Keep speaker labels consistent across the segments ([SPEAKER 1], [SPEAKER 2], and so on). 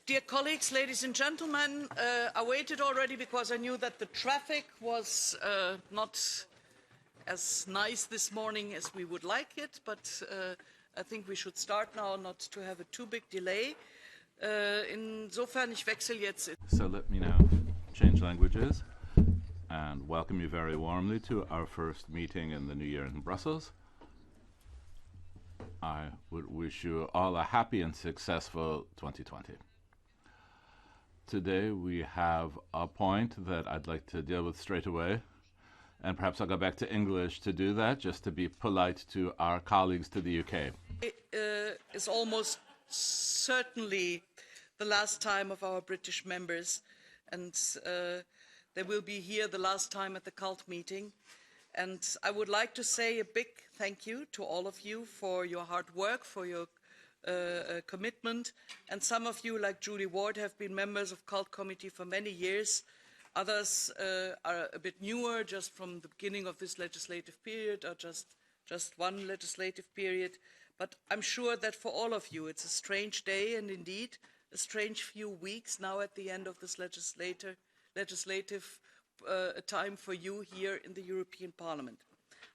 [SPEAKER 1] Dear colleagues, ladies and gentlemen, I waited already because I knew that the traffic was not as nice this morning as we would like it, but I think we should start now, not to have a too big delay. Insofern, ich wechsle jetzt.
[SPEAKER 2] So let me now change languages and welcome you very warmly to our first meeting in the new year in Brussels. I would wish you all a happy and successful 2020. Today we have a point that I'd like to deal with straight away, and perhaps I'll go back to English to do that, just to be polite to our colleagues to the UK.
[SPEAKER 1] It is almost certainly the last time of our British members, and they will be here the last time at the cult meeting. And I would like to say a big thank you to all of you for your hard work, for your commitment. And some of you, like Julie Ward, have been members of Cult Committee for many years. Others are a bit newer, just from the beginning of this legislative period, or just one legislative period. But I'm sure that for all of you, it's a strange day and indeed a strange few weeks now at the end of this legislative time for you here in the European Parliament.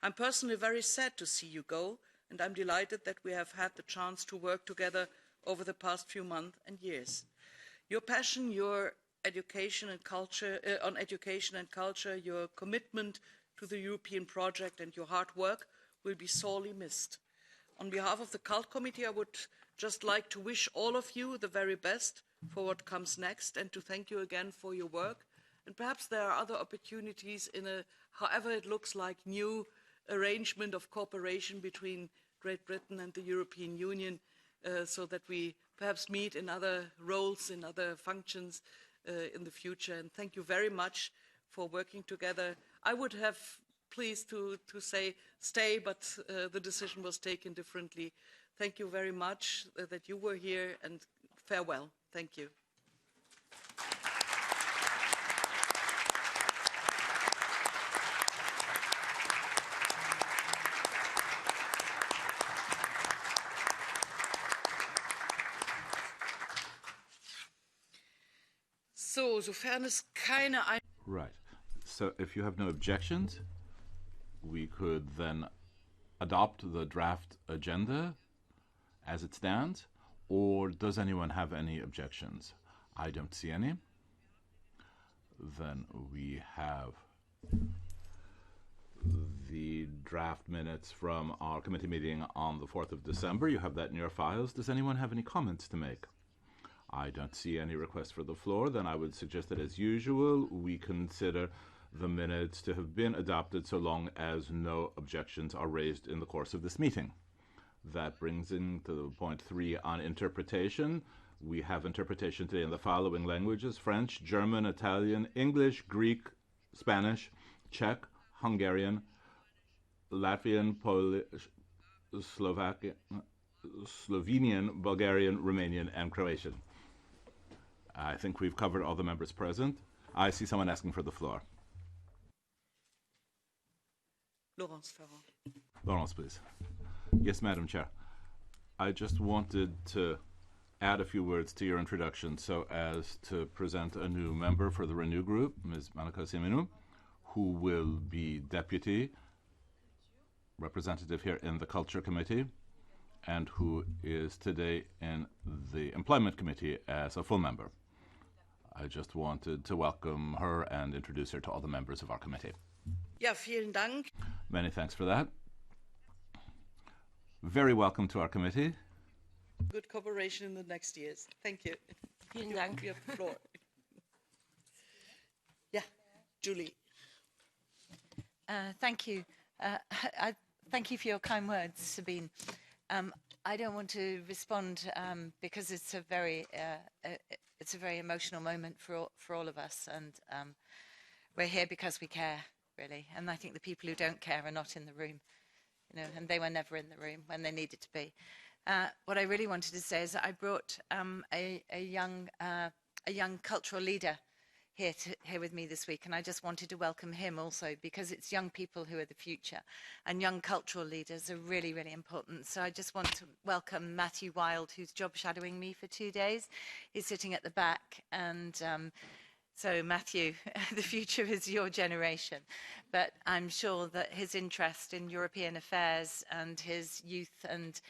[SPEAKER 1] I'm personally very sad to see you go, and I'm delighted that we have had the chance to work together over the past few months and years. Your passion, your education and culture, on education and culture, your commitment to the European project and your hard work will be sorely missed. On behalf of the Cult Committee, I would just like to wish all of you the very best for what comes next and to thank you again for your work. And perhaps there are other opportunities in a, however it looks like, new arrangement of cooperation between Great Britain and the European Union, so that we perhaps meet in other roles, in other functions in the future. And thank you very much for working together. I would have pleased to say stay, but the decision was taken differently. Thank you very much that you were here, and farewell. Thank you. So, sofern es keine
[SPEAKER 2] Right. So if you have no objections, we could then adopt the draft agenda as it stands, or does anyone have any objections? I don't see any. Then we have the draft minutes from our committee meeting on the 4th of December. You have that in your files. Does anyone have any comments to make? I don't see any requests for the floor. Then I would suggest that, as usual, we consider the minutes to have been adopted so long as no objections are raised in the course of this meeting. That brings in to point 3 on interpretation. We have interpretation today in the following languages: French, German, Italian, English, Greek, Spanish, Czech, Hungarian, Latvian, Polish, Slovenian, Bulgarian, Romanian, and Croatian. I think we've covered all the members present. I see someone asking for the floor. Laurence, please. Yes, Madam Chair. I just wanted to add a few words to your introduction so as to present a new member for the Renew Group, Ms. Monica Semenu, who will be deputy representative here in the Culture Committee and who is today in the Employment Committee as a full member. I just wanted to welcome her and introduce her to all the members of our committee.
[SPEAKER 1] Ja, vielen Dank.
[SPEAKER 2] Many thanks for that. Very welcome to our committee.
[SPEAKER 1] Good cooperation in the next years. Thank you.
[SPEAKER 3] Vielen Dank.
[SPEAKER 1] You have the floor. Yeah, Julie.
[SPEAKER 3] Thank you. Thank you for your kind words, Sabine. I don't want to respond because it's a very emotional moment for all of us, and we're here because we care, really. And I think the people who don't care are not in the room, you know, and they were never in the room when they needed to be. What I really wanted to say is that I brought a young cultural leader here with me this week, and I just wanted to welcome him also, because it's young people who are the future, and young cultural leaders are really, really important. So I just want to welcome Matthew Wild, who's job shadowing me for 2 days. He's sitting at the back, and so Matthew, the future is your generation, but I'm sure that his interest in European affairs and his youth and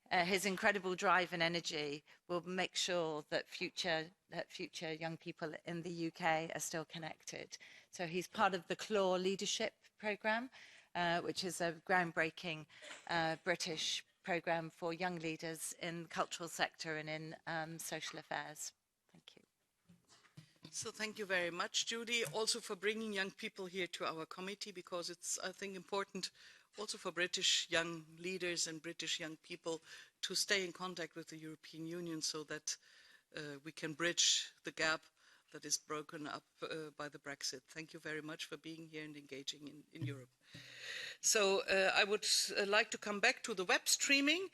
[SPEAKER 3] his incredible drive and energy will make sure that future young people in the UK are still connected. So he's part of the CLAW Leadership Programme, which is a groundbreaking British programme for young leaders in the cultural sector and in social affairs. Thank you.
[SPEAKER 1] So thank you very much, Judy, also for bringing young people here to our committee, because it's, I think, important also for British young leaders and British young people to stay in contact with the European Union, so that we can bridge the gap that is broken up by the Brexit. Thank you very much for being here and engaging in Europe. So I would like to come back to the web streaming.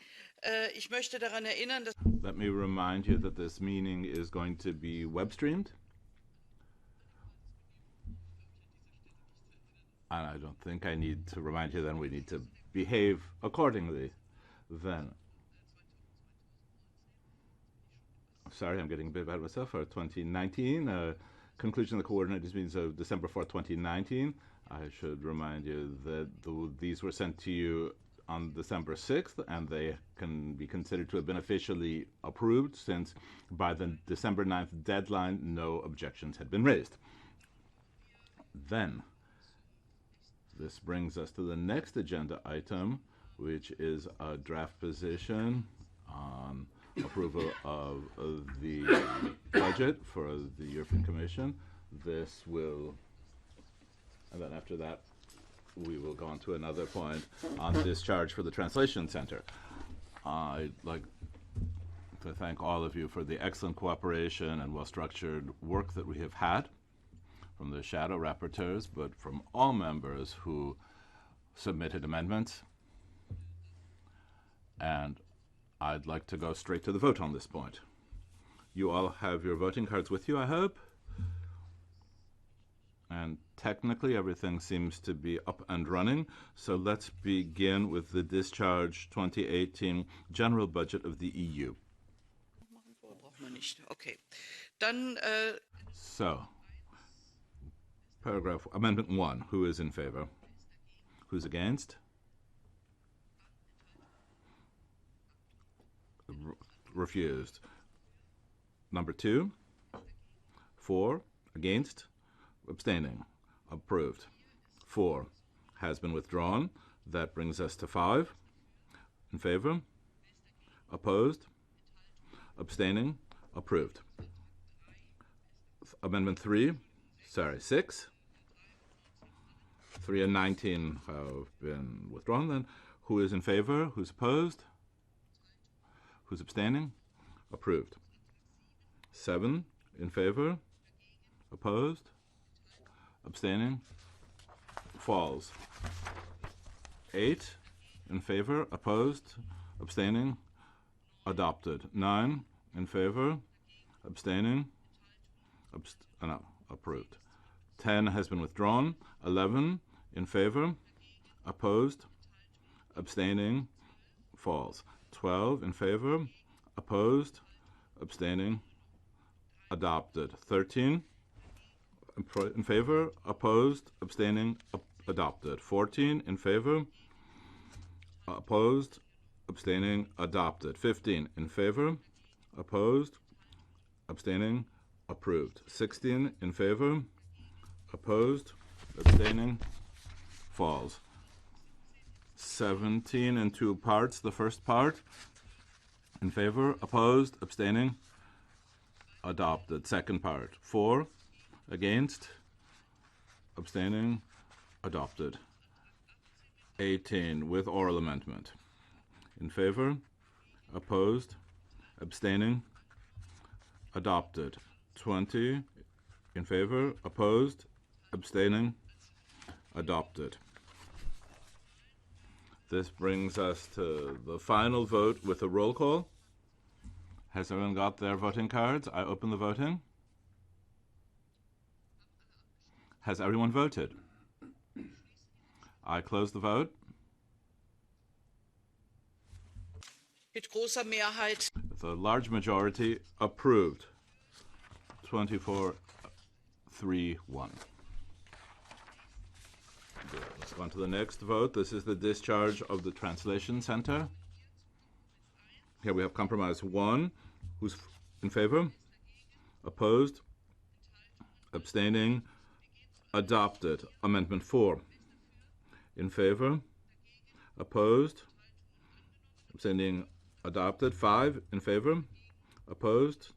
[SPEAKER 1] Ich möchte daran erinnern, dass
[SPEAKER 2] Let me remind you that this meeting is going to be web streamed. And I don't think I need to remind you then we need to behave accordingly then. Sorry, I'm getting a bit ahead of myself. For 2019, conclusion of the coordinators meetings of December 4th, 2019. I should remind you that these were sent to you on December 6th, and they can be considered to have been officially approved, since by the December 9th deadline, no objections had been raised. Then, this brings us to the next agenda item, which is a draft position on approval of the budget for the European Commission. This will, and then after that, we will go on to another point on discharge for the Translation Center. I'd like to thank all of you for the excellent cooperation and well-structured work that we have had, from the shadow rapporteurs, but from all members who submitted amendments. And I'd like to go straight to the vote on this point. You all have your voting cards with you, I hope. And technically, everything seems to be up and running. So let's begin with the Discharge 2018 General Budget of the EU.
[SPEAKER 1] Okay. Dann,
[SPEAKER 2] So, paragraph Amendment 1. Who is in favor? Who's against? Refused. Number 2. For, against, abstaining. Approved. 4 has been withdrawn. That brings us to 5. In favor? Opposed? Abstaining? Approved. Amendment 6. 3 and 19 have been withdrawn then. Who is in favor? Who's opposed? Who's abstaining? Approved. 7 in favor? Opposed? Abstaining? Falls. 8 in favor? Opposed? Abstaining? Adopted. 9 in favor? Abstaining? Approved. 10 has been withdrawn. 11 in favor? Opposed? Abstaining? Falls. 12 in favor? Opposed? Abstaining? Adopted. 13 in favor? Opposed? Abstaining? Adopted. 14 in favor? Opposed? Abstaining? Adopted. 15 in favor? Opposed? Abstaining? Approved. 16 in favor? Opposed? Abstaining? Falls. 17 in 2 parts. The first part, in favor? Opposed? Abstaining? Adopted. Second part, for? Against? Abstaining? Adopted. 18 with oral amendment. In favor? Opposed? Abstaining? Adopted. 20 in favor? Opposed? Abstaining? Adopted. This brings us to the final vote with a roll call. Has everyone got their voting cards? I open the voting. Has everyone voted? I close the vote.
[SPEAKER 1] Mit großer Mehrheit.
[SPEAKER 2] With a large majority, approved. 24-3-1. Let's go on to the next vote. This is the discharge of the Translation Center. Here we have compromise 1. Who's in favor? Opposed? Abstaining? Adopted. Amendment 4. In favor? Opposed? Abstaining? Adopted. 5. In favor? Opposed?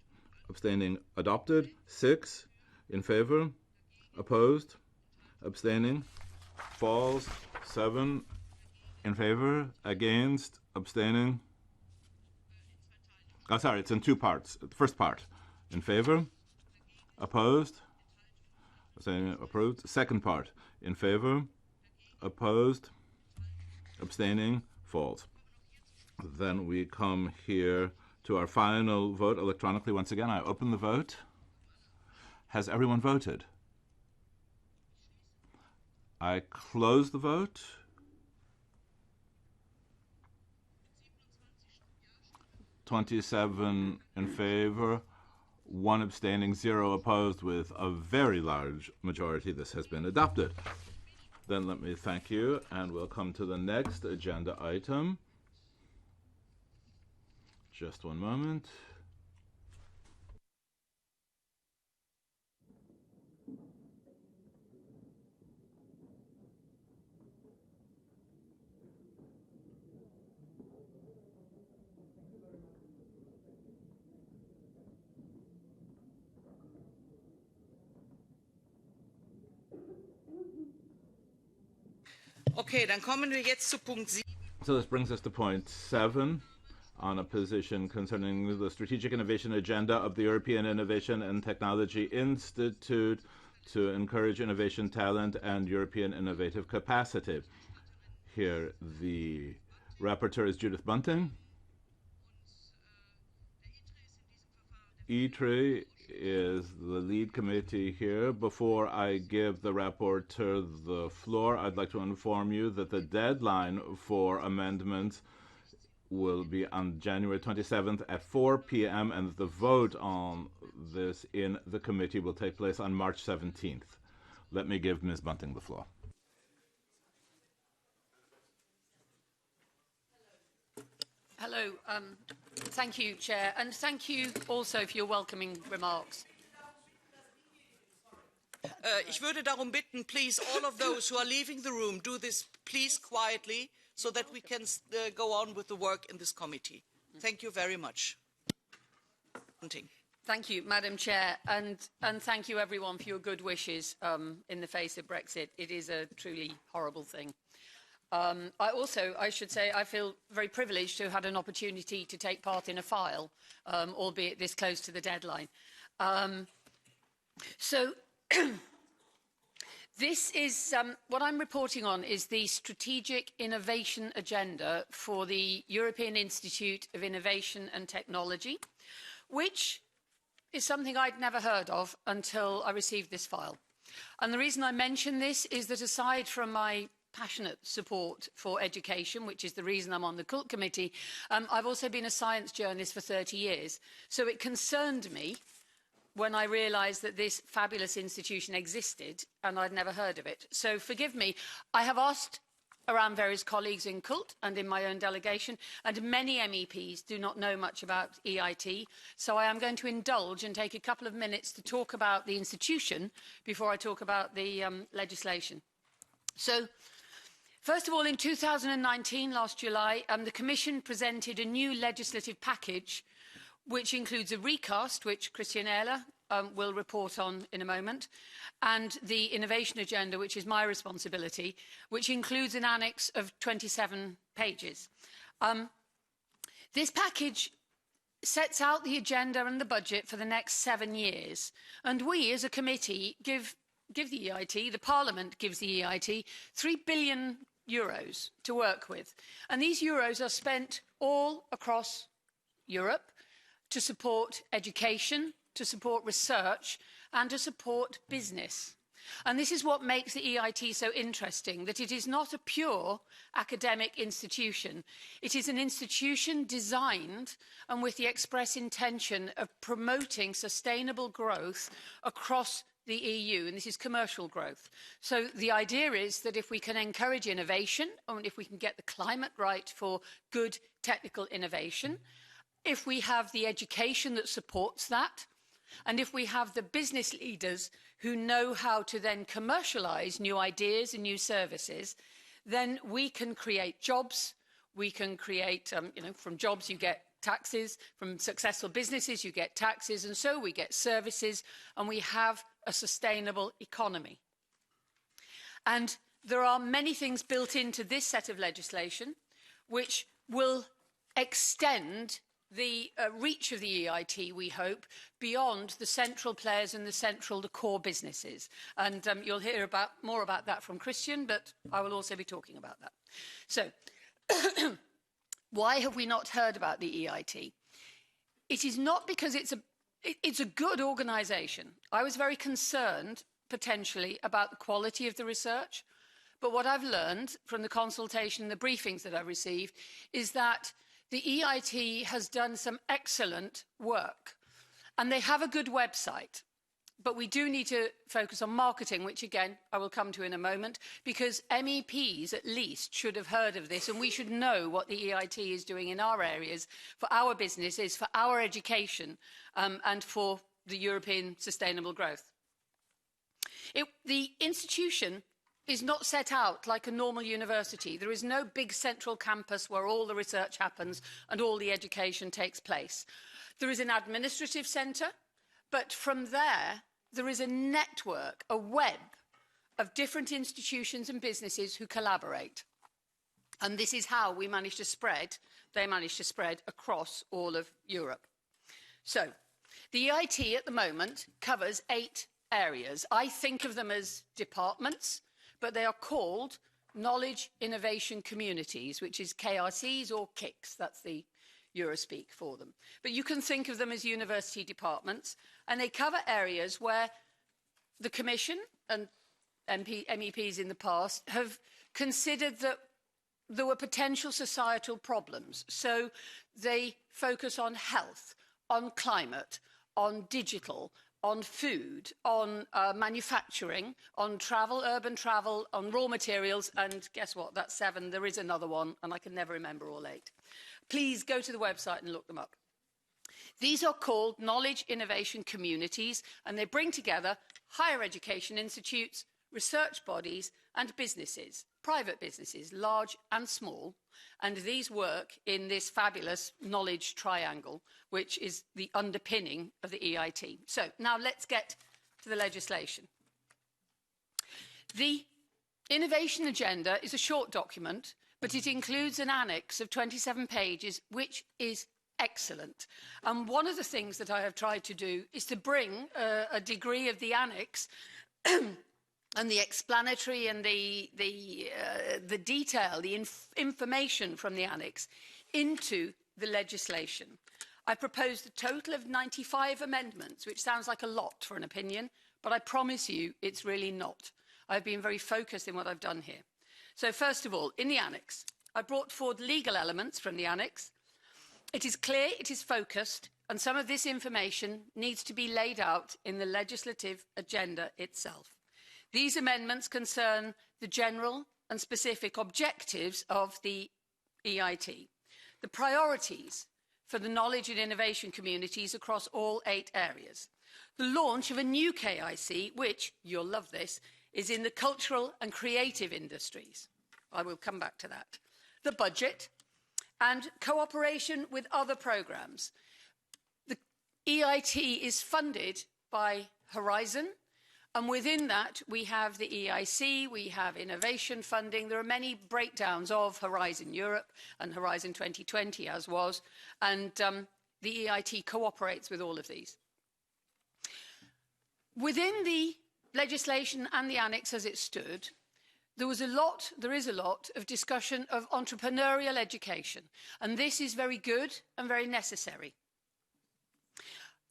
[SPEAKER 2] Abstaining? Adopted. 6. In favor? Opposed? Abstaining? Falls. 7. In favor? Against? Abstaining? Oh, sorry, it's in two parts. The first part. In favor? Opposed? Abstaining? Approved. Second part. In favor? Opposed? Abstaining? Falls. Then we come here to our final vote electronically. Once again, I open the vote. Has everyone voted? I close the vote. 27 in favor, 1 abstaining, 0 opposed. With a very large majority, this has been adopted. Then let me thank you, and we'll come to the next agenda item. Just one moment.
[SPEAKER 1] Okay, dann kommen wir jetzt zu Punkt 7.
[SPEAKER 2] So this brings us to point 7 on a position concerning the strategic innovation agenda of the European Innovation and Technology Institute to encourage innovation talent and European innovative capacity. Here the rapporteur is Judith Bunting. ITRE is the lead committee here. Before I give the rapporteur the floor, I'd like to inform you that the deadline for amendments will be on January 27th at 4 p.m. and the vote on this in the committee will take place on March 17th. Let me give Ms. Bunting the floor.
[SPEAKER 4] Hello. Thank you, Chair, and thank you also for your welcoming remarks.
[SPEAKER 1] Ich würde darum bitten, please, all of those who are leaving the room, do this, please, quietly, so that we can go on with the work in this committee. Thank you very much.
[SPEAKER 4] Thank you, Madam Chair, and thank you, everyone, for your good wishes in the face of Brexit. It is a truly horrible thing. I should say, I feel very privileged to have had an opportunity to take part in a file, albeit this close to the deadline. This is, what I'm reporting on is the Strategic Innovation Agenda for the European Institute of Innovation and Technology, which is something I'd never heard of until I received this file. And the reason I mention this is that aside from my passionate support for education, which is the reason I'm on the Cult Committee, I've also been a science journalist for 30 years. So it concerned me when I realised that this fabulous institution existed and I'd never heard of it. So forgive me, I have asked around various colleagues in Cult and in my own delegation, and many MEPs do not know much about EIT, so I am going to indulge and take a couple of minutes to talk about the institution before I talk about the legislation. So, first of all, in 2019, last July, the Commission presented a new legislative package which includes a recast, which Christian Ehler will report on in a moment, and the innovation agenda, which is my responsibility, which includes an annex of 27 pages. This package sets out the agenda and the budget for the next 7 years, and we, as a committee, give the EIT, the Parliament gives the EIT, €3 billion to work with. And these euros are spent all across Europe to support education, to support research, and to support business. And this is what makes the EIT so interesting, that it is not a pure academic institution. It is an institution designed and with the express intention of promoting sustainable growth across the EU, and this is commercial growth. So the idea is that if we can encourage innovation, and if we can get the climate right for good technical innovation, if we have the education that supports that, and if we have the business leaders who know how to then commercialise new ideas and new services, then we can create jobs. We can create, from jobs you get taxes, from successful businesses you get taxes, and so we get services, and we have a sustainable economy. And there are many things built into this set of legislation which will extend the reach of the EIT, we hope, beyond the central players and the core businesses. And you'll hear more about that from Christian, but I will also be talking about that. So, why have we not heard about the EIT? It is not because it's a good organisation. I was very concerned, potentially, about the quality of the research. But what I've learned from the consultation and the briefings that I've received is that the EIT has done some excellent work, and they have a good website. But we do need to focus on marketing, which, again, I will come to in a moment, because MEPs, at least, should have heard of this, and we should know what the EIT is doing in our areas, for our businesses, for our education, and for the European sustainable growth. The institution is not set out like a normal university. There is no big central campus where all the research happens and all the education takes place. There is an administrative centre, but from there is a network, a web of different institutions and businesses who collaborate. And this is how they managed to spread across all of Europe. So, the EIT at the moment covers 8 areas. I think of them as departments, but they are called Knowledge Innovation Communities, which is KRCs or KICs. That's the Eurospeak for them. But you can think of them as university departments, and they cover areas where the Commission and MEPs in the past have considered that there were potential societal problems. So they focus on health, on climate, on digital, on food, on manufacturing, on travel, urban travel, on raw materials, and guess what? That's 7. There is another one, and I can never remember all 8. Please go to the website and look them up. These are called Knowledge Innovation Communities, and they bring together higher education institutes, research bodies, and businesses, private businesses, large and small, and these work in this fabulous knowledge triangle, which is the underpinning of the EIT. So now let's get to the legislation. The innovation agenda is a short document, but it includes an annex of 27 pages, which is excellent. And one of the things that I have tried to do is to bring a degree of the annex and the explanatory and the detail, the information from the annex into the legislation. I proposed a total of 95 amendments, which sounds like a lot for an opinion, but I promise you it's really not. I've been very focused in what I've done here. So first of all, in the annex, I brought forward legal elements from the annex. It is clear, it is focused, and some of this information needs to be laid out in the legislative agenda itself. These amendments concern the general and specific objectives of the EIT, the priorities for the knowledge and innovation communities across all 8 areas, the launch of a new KIC, which, you'll love this, is in the cultural and creative industries. I will come back to that. The budget and cooperation with other programmes. The EIT is funded by Horizon, and within that, we have the EIC, we have innovation funding. There are many breakdowns of Horizon Europe and Horizon 2020, as was, and the EIT cooperates with all of these. Within the legislation and the annex as it stood, there is a lot of discussion of entrepreneurial education, and this is very good and very necessary.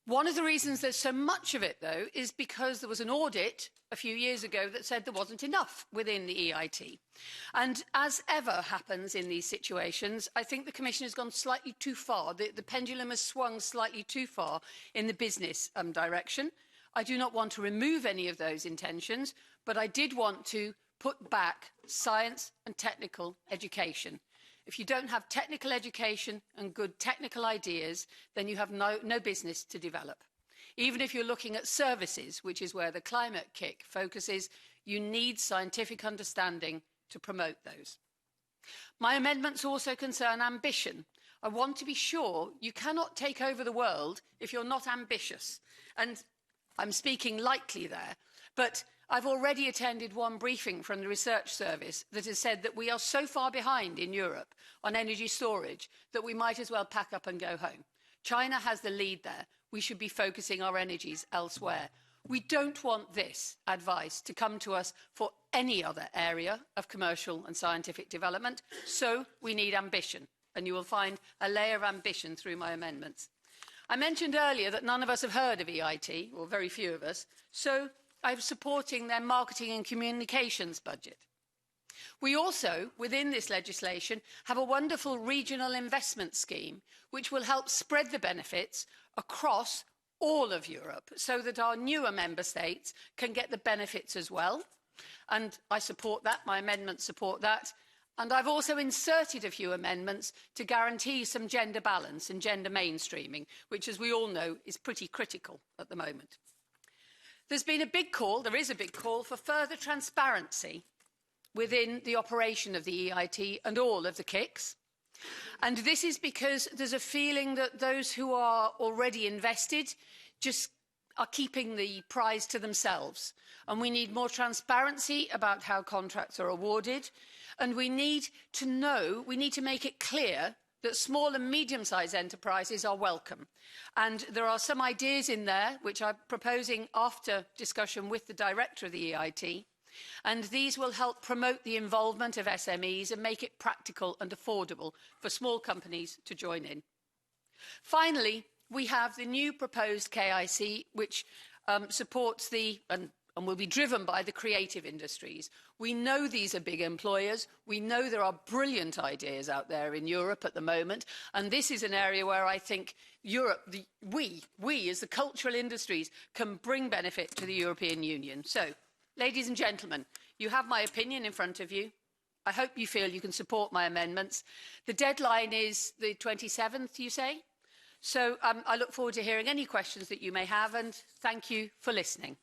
[SPEAKER 4] One of the reasons there's so much of it, though, is because there was an audit a few years ago that said there wasn't enough within the EIT. And as ever happens in these situations, I think the Commission has gone slightly too far. The pendulum has swung slightly too far in the business direction. I do not want to remove any of those intentions, but I did want to put back science and technical education. If you don't have technical education and good technical ideas, then you have no business to develop. Even if you're looking at services, which is where the climate kick focuses, you need scientific understanding to promote those. My amendments also concern ambition. I want to be sure you cannot take over the world if you're not ambitious. And I'm speaking lightly there, but I've already attended one briefing from the Research Service that has said that we are so far behind in Europe on energy storage that we might as well pack up and go home. China has the lead there. We should be focusing our energies elsewhere. We don't want this advice to come to us for any other area of commercial and scientific development, so we need ambition, and you will find a layer of ambition through my amendments. I mentioned earlier that none of us have heard of EIT, or very few of us, so I'm supporting their marketing and communications budget. We also, within this legislation, have a wonderful regional investment scheme which will help spread the benefits across all of Europe so that our newer member states can get the benefits as well. And I support that, my amendments support that. And I've also inserted a few amendments to guarantee some gender balance and gender mainstreaming, which, as we all know, is pretty critical at the moment. There is a big call for further transparency within the operation of the EIT and all of the KICs. And this is because there's a feeling that those who are already invested just are keeping the prize to themselves. And we need more transparency about how contracts are awarded. And we need to make it clear that small and medium-sized enterprises are welcome. And there are some ideas in there which I'm proposing after discussion with the director of the EIT. And these will help promote the involvement of SMEs and make it practical and affordable for small companies to join in. Finally, we have the new proposed KIC, which supports and will be driven by the creative industries. We know these are big employers. We know there are brilliant ideas out there in Europe at the moment. And this is an area where I think Europe, we as the cultural industries, can bring benefit to the European Union. So, ladies and gentlemen, you have my opinion in front of you. I hope you feel you can support my amendments. The deadline is the 27th, you say? So I look forward to hearing any questions that you may have, and thank you for listening.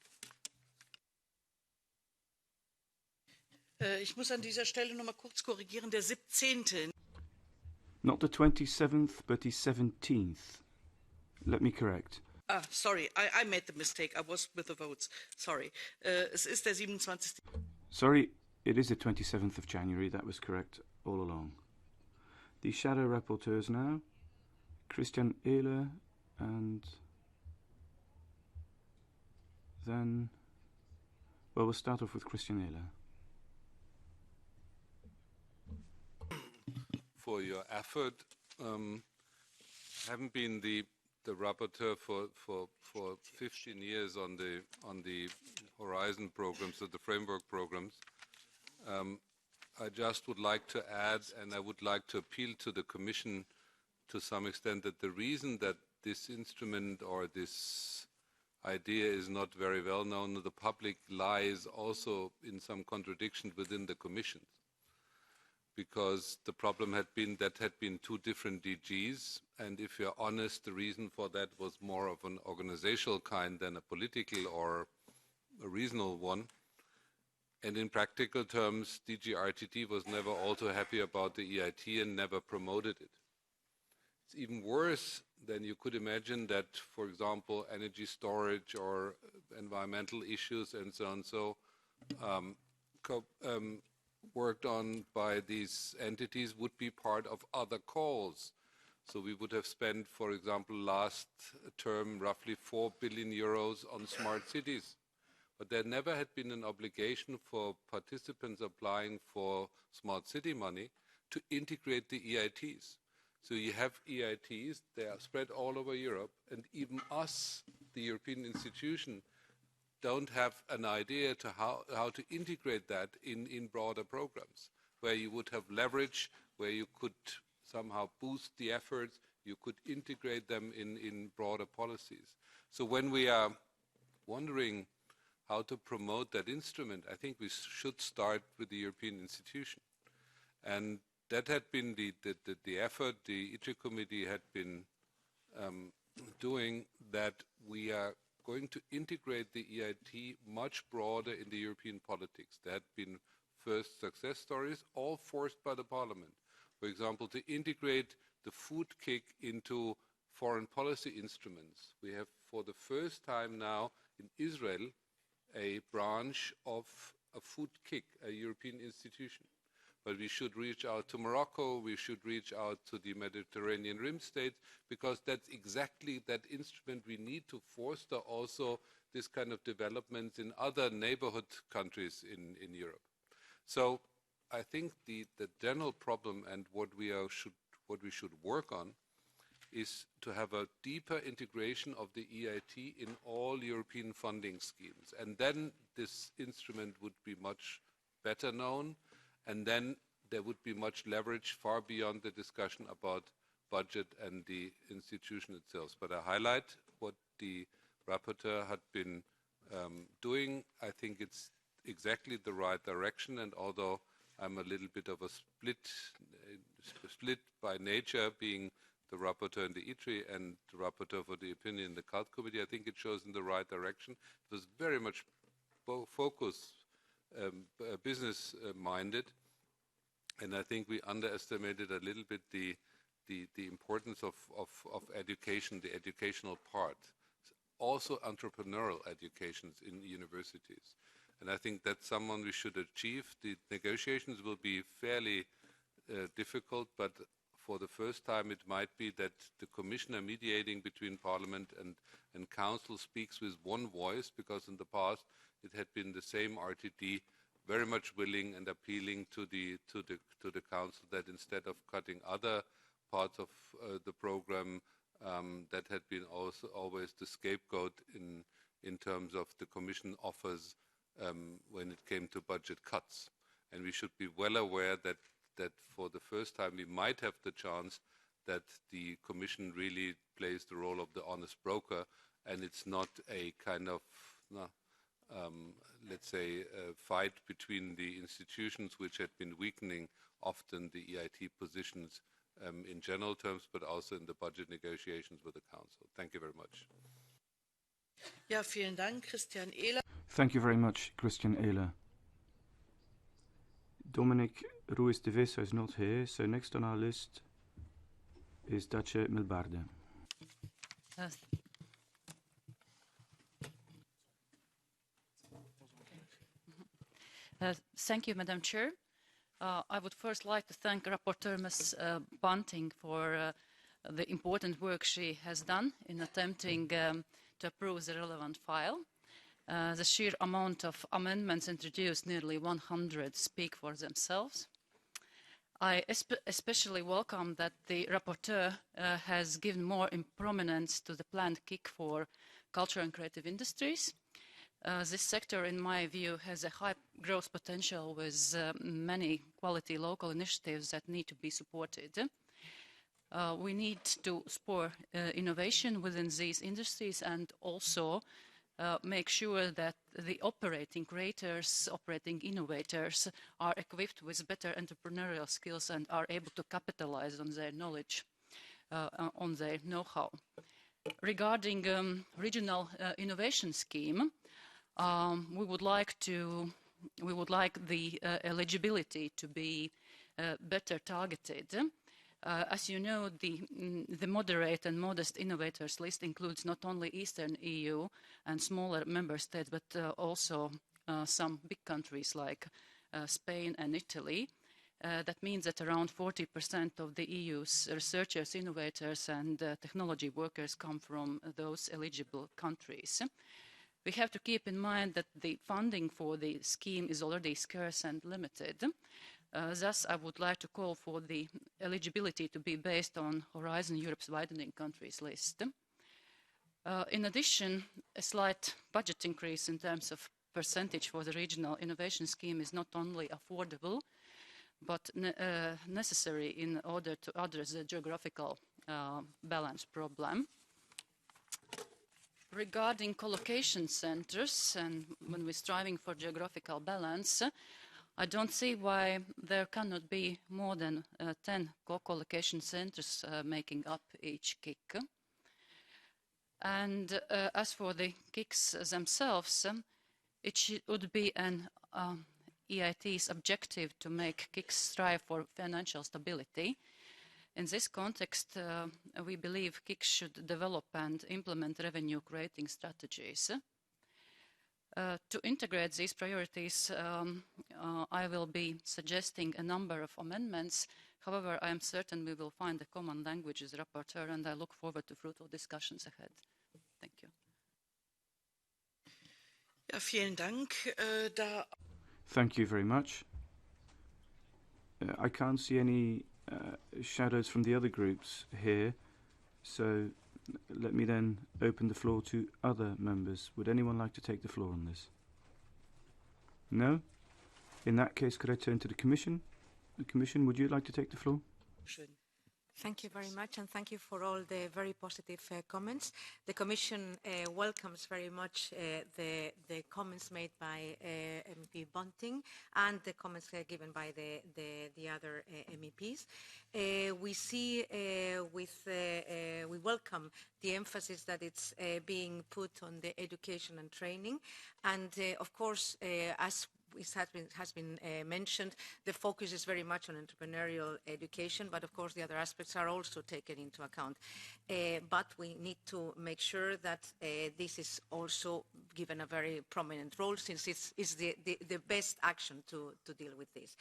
[SPEAKER 1] Ich muss an dieser Stelle noch mal kurz korrigieren, der 17.
[SPEAKER 5] Not the 27th, but the 17th. Let me correct.
[SPEAKER 1] Ah, sorry, I made the mistake. I was with the votes. Sorry. Es ist der 27.
[SPEAKER 5] Sorry, it is the 27th of January. That was correct all along. The shadow rapporteurs now, Christian Ehler, and then, well, we'll start off with Christian Ehler.
[SPEAKER 6] For your effort. Haven't been the rapporteur for 15 years on the Horizon programs, so the framework programs. I just would like to add, and I would like to appeal to the Commission to some extent, that the reason that this instrument or this idea is not very well known to the public lies also in some contradiction within the Commission. Because the problem had been two different DGs, and if you're honest, the reason for that was more of an organizational kind than a political or a regional one. And in practical terms, DG RTD was never all too happy about the EIT and never promoted it. It's even worse than you could imagine that, for example, energy storage or environmental issues and so on, worked on by these entities would be part of other calls. So we would have spent, for example, last term roughly 4 billion euros on smart cities. But there never had been an obligation for participants applying for smart city money to integrate the EITs. So you have EITs, they are spread all over Europe, and even us, the European institution, don't have an idea to how to integrate that in broader programs, where you would have leverage, where you could somehow boost the efforts, you could integrate them in broader policies. So when we are wondering how to promote that instrument, I think we should start with the European institution. And that had been the effort the ITRE committee had been doing, that we are going to integrate the EIT much broader in the European politics. There had been first success stories, all forced by the Parliament. For example, to integrate the food kick into foreign policy instruments. We have, for the first time now in Israel, a branch of a food kick, a European institution. But we should reach out to Morocco, we should reach out to the Mediterranean Rim states, because that's exactly that instrument we need to foster also this kind of developments in other neighborhood countries in Europe. So I think the general problem, and what we should work on, is to have a deeper integration of the EIT in all European funding schemes. And then this instrument would be much better known, and then there would be much leverage far beyond the discussion about budget and the institution itself. But I highlight what the rapporteur had been doing. I think it's exactly the right direction, and although I'm a little bit of a split by nature, being the rapporteur in the ITRE and the rapporteur for the opinion in the CULT committee, I think it shows in the right direction. It was very much focused, business-minded, and I think we underestimated a little bit the importance of education, the educational part, also entrepreneurial educations in universities. And I think that's someone we should achieve. The negotiations will be fairly difficult, but for the first time it might be that the commissioner mediating between Parliament and Council speaks with one voice, because in the past it had been the same RTD very much willing and appealing to the Council that instead of cutting other parts of the program, that had been also always the scapegoat in terms of the Commission offers when it came to budget cuts. And we should be well aware that for the first time we might have the chance that the Commission really plays the role of the honest broker, and it's not a kind of let's say, a fight between the institutions which had been weakening often the EIT positions in general terms, but also in the budget negotiations with the Council. Thank you very much.
[SPEAKER 1] Ja, vielen Dank, Christian Ehler.
[SPEAKER 5] Thank you very much, Christian Ehler. Dominic Ruiz de Vesa is not here, so next on our list is Dace Milbarde.
[SPEAKER 7] Thank you, Madam Chair. I would first like to thank Rapporteur Ms. Bunting for the important work she has done in attempting to approve the relevant file. The sheer amount of amendments introduced, nearly 100, speak for themselves. I especially welcome that the rapporteur has given more prominence to the planned kick for culture and creative industries. This sector, in my view, has a high growth potential with many quality local initiatives that need to be supported. We need to spur innovation within these industries and also make sure that the operating creators, operating innovators are equipped with better entrepreneurial skills and are able to capitalize on their knowledge, on their know-how. Regarding regional innovation scheme, we would like the eligibility to be better targeted. As you know, the moderate and modest innovators list includes not only Eastern EU and smaller member states, but also some big countries like Spain and Italy. That means that around 40% of the EU's researchers, innovators, and technology workers come from those eligible countries. We have to keep in mind that the funding for the scheme is already scarce and limited. Thus, I would like to call for the eligibility to be based on Horizon Europe's widening countries list. In addition, a slight budget increase in terms of percentage for the regional innovation scheme is not only affordable, but necessary in order to address the geographical balance problem. Regarding collocation centres, and when we're striving for geographical balance, I don't see why there cannot be more than 10 co-collocation centres making up each KIC. And as for the KICs themselves, it would be an EIT's objective to make KICs strive for financial stability. In this context, we believe KICs should develop and implement revenue-creating strategies. To integrate these priorities, I will be suggesting a number of amendments. However, I am certain we will find a common language as rapporteur, and I look forward to fruitful discussions ahead. Thank you.
[SPEAKER 1] Ja, vielen Dank.
[SPEAKER 5] Thank you very much. I can't see any shadows from the other groups here, so let me then open the floor to other members. Would anyone like to take the floor on this? No? In that case, could I turn to the Commission? The Commission, would you like to take the floor?
[SPEAKER 1] Schön.
[SPEAKER 8] Thank you very much, and thank you for all the very positive comments. The Commission welcomes very much the comments made by MP Bunting and the comments given by the other MEPs. We see we welcome the emphasis that it's being put on the education and training, and of course, as it has been mentioned, the focus is very much on entrepreneurial education, but of course the other aspects are also taken into account. But we need to make sure that this is also given a very prominent role, since it's the best action to deal with this.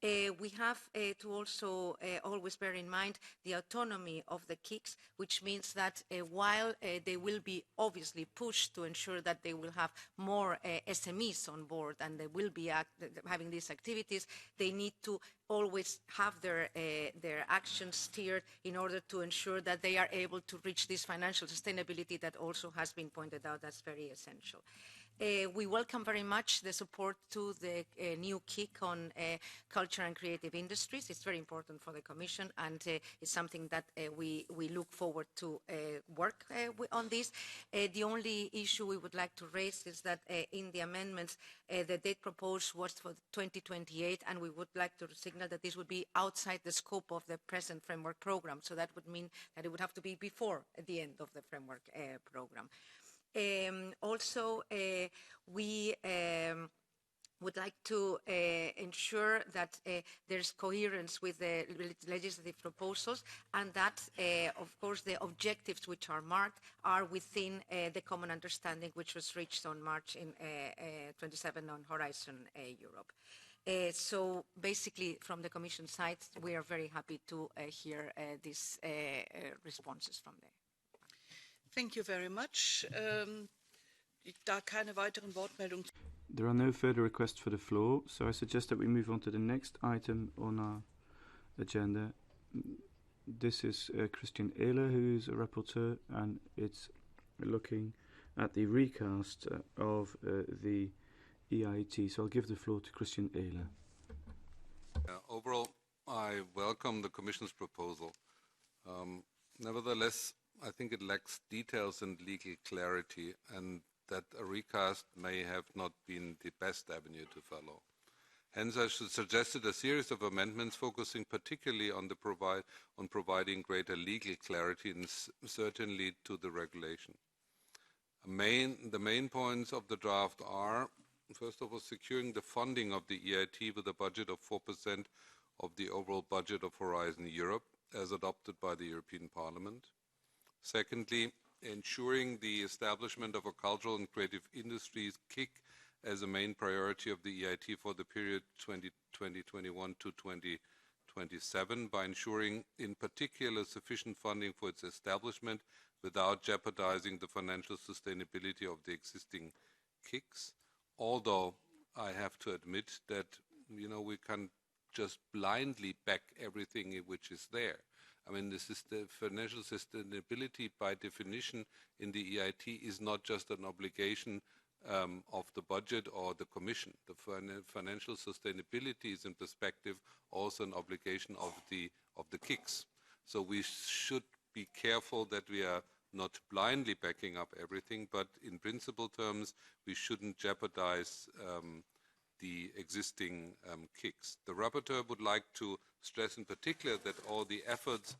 [SPEAKER 8] We have to also always bear in mind the autonomy of the KICs, which means that while they will be obviously pushed to ensure that they will have more SMEs on board and they will be having these activities, they need to always have their actions steered in order to ensure that they are able to reach this financial sustainability that also has been pointed out as very essential. We welcome very much the support to the new KIC on culture and creative industries. It's very important for the Commission, and it's something that we look forward to work on this. The only issue we would like to raise is that in the amendments, the date proposed was for 2028, and we would like to signal that this would be outside the scope of the present framework program. So that would mean that it would have to be before the end of the framework program. Also, we would like to ensure that there's coherence with the legislative proposals, and that, of course, the objectives which are marked are within the common understanding which was reached on March in 27 on Horizon Europe. So basically, from the Commission side, we are very happy to hear these responses from there.
[SPEAKER 1] Thank you very much. Da keine weiteren Wortmeldungen.
[SPEAKER 5] There are no further requests for the floor, so I suggest that we move on to the next item on our agenda. This is Christian Ehler, who's a rapporteur, and it's looking at the recast of the EIT. So I'll give the floor to Christian Ehler.
[SPEAKER 6] Overall, I welcome the Commission's proposal. Nevertheless, I think it lacks details and legal clarity, and that a recast may have not been the best avenue to follow. Hence, I suggested a series of amendments focusing particularly on providing greater legal clarity and certainly to the regulation. The main points of the draft are, first of all, securing the funding of the EIT with a budget of 4% of the overall budget of Horizon Europe, as adopted by the European Parliament. Secondly, ensuring the establishment of a cultural and creative industries KIC as a main priority of the EIT for the period 2021 to 2027 by ensuring in particular sufficient funding for its establishment without jeopardizing the financial sustainability of the existing KICs. Although I have to admit that we can just blindly back everything which is there. I mean, the financial sustainability by definition in the EIT is not just an obligation of the budget or the Commission. The financial sustainability is in perspective also an obligation of the KICs. So we should be careful that we are not blindly backing up everything, but in principle terms, we shouldn't jeopardize the existing KICs. The rapporteur would like to stress in particular that all the efforts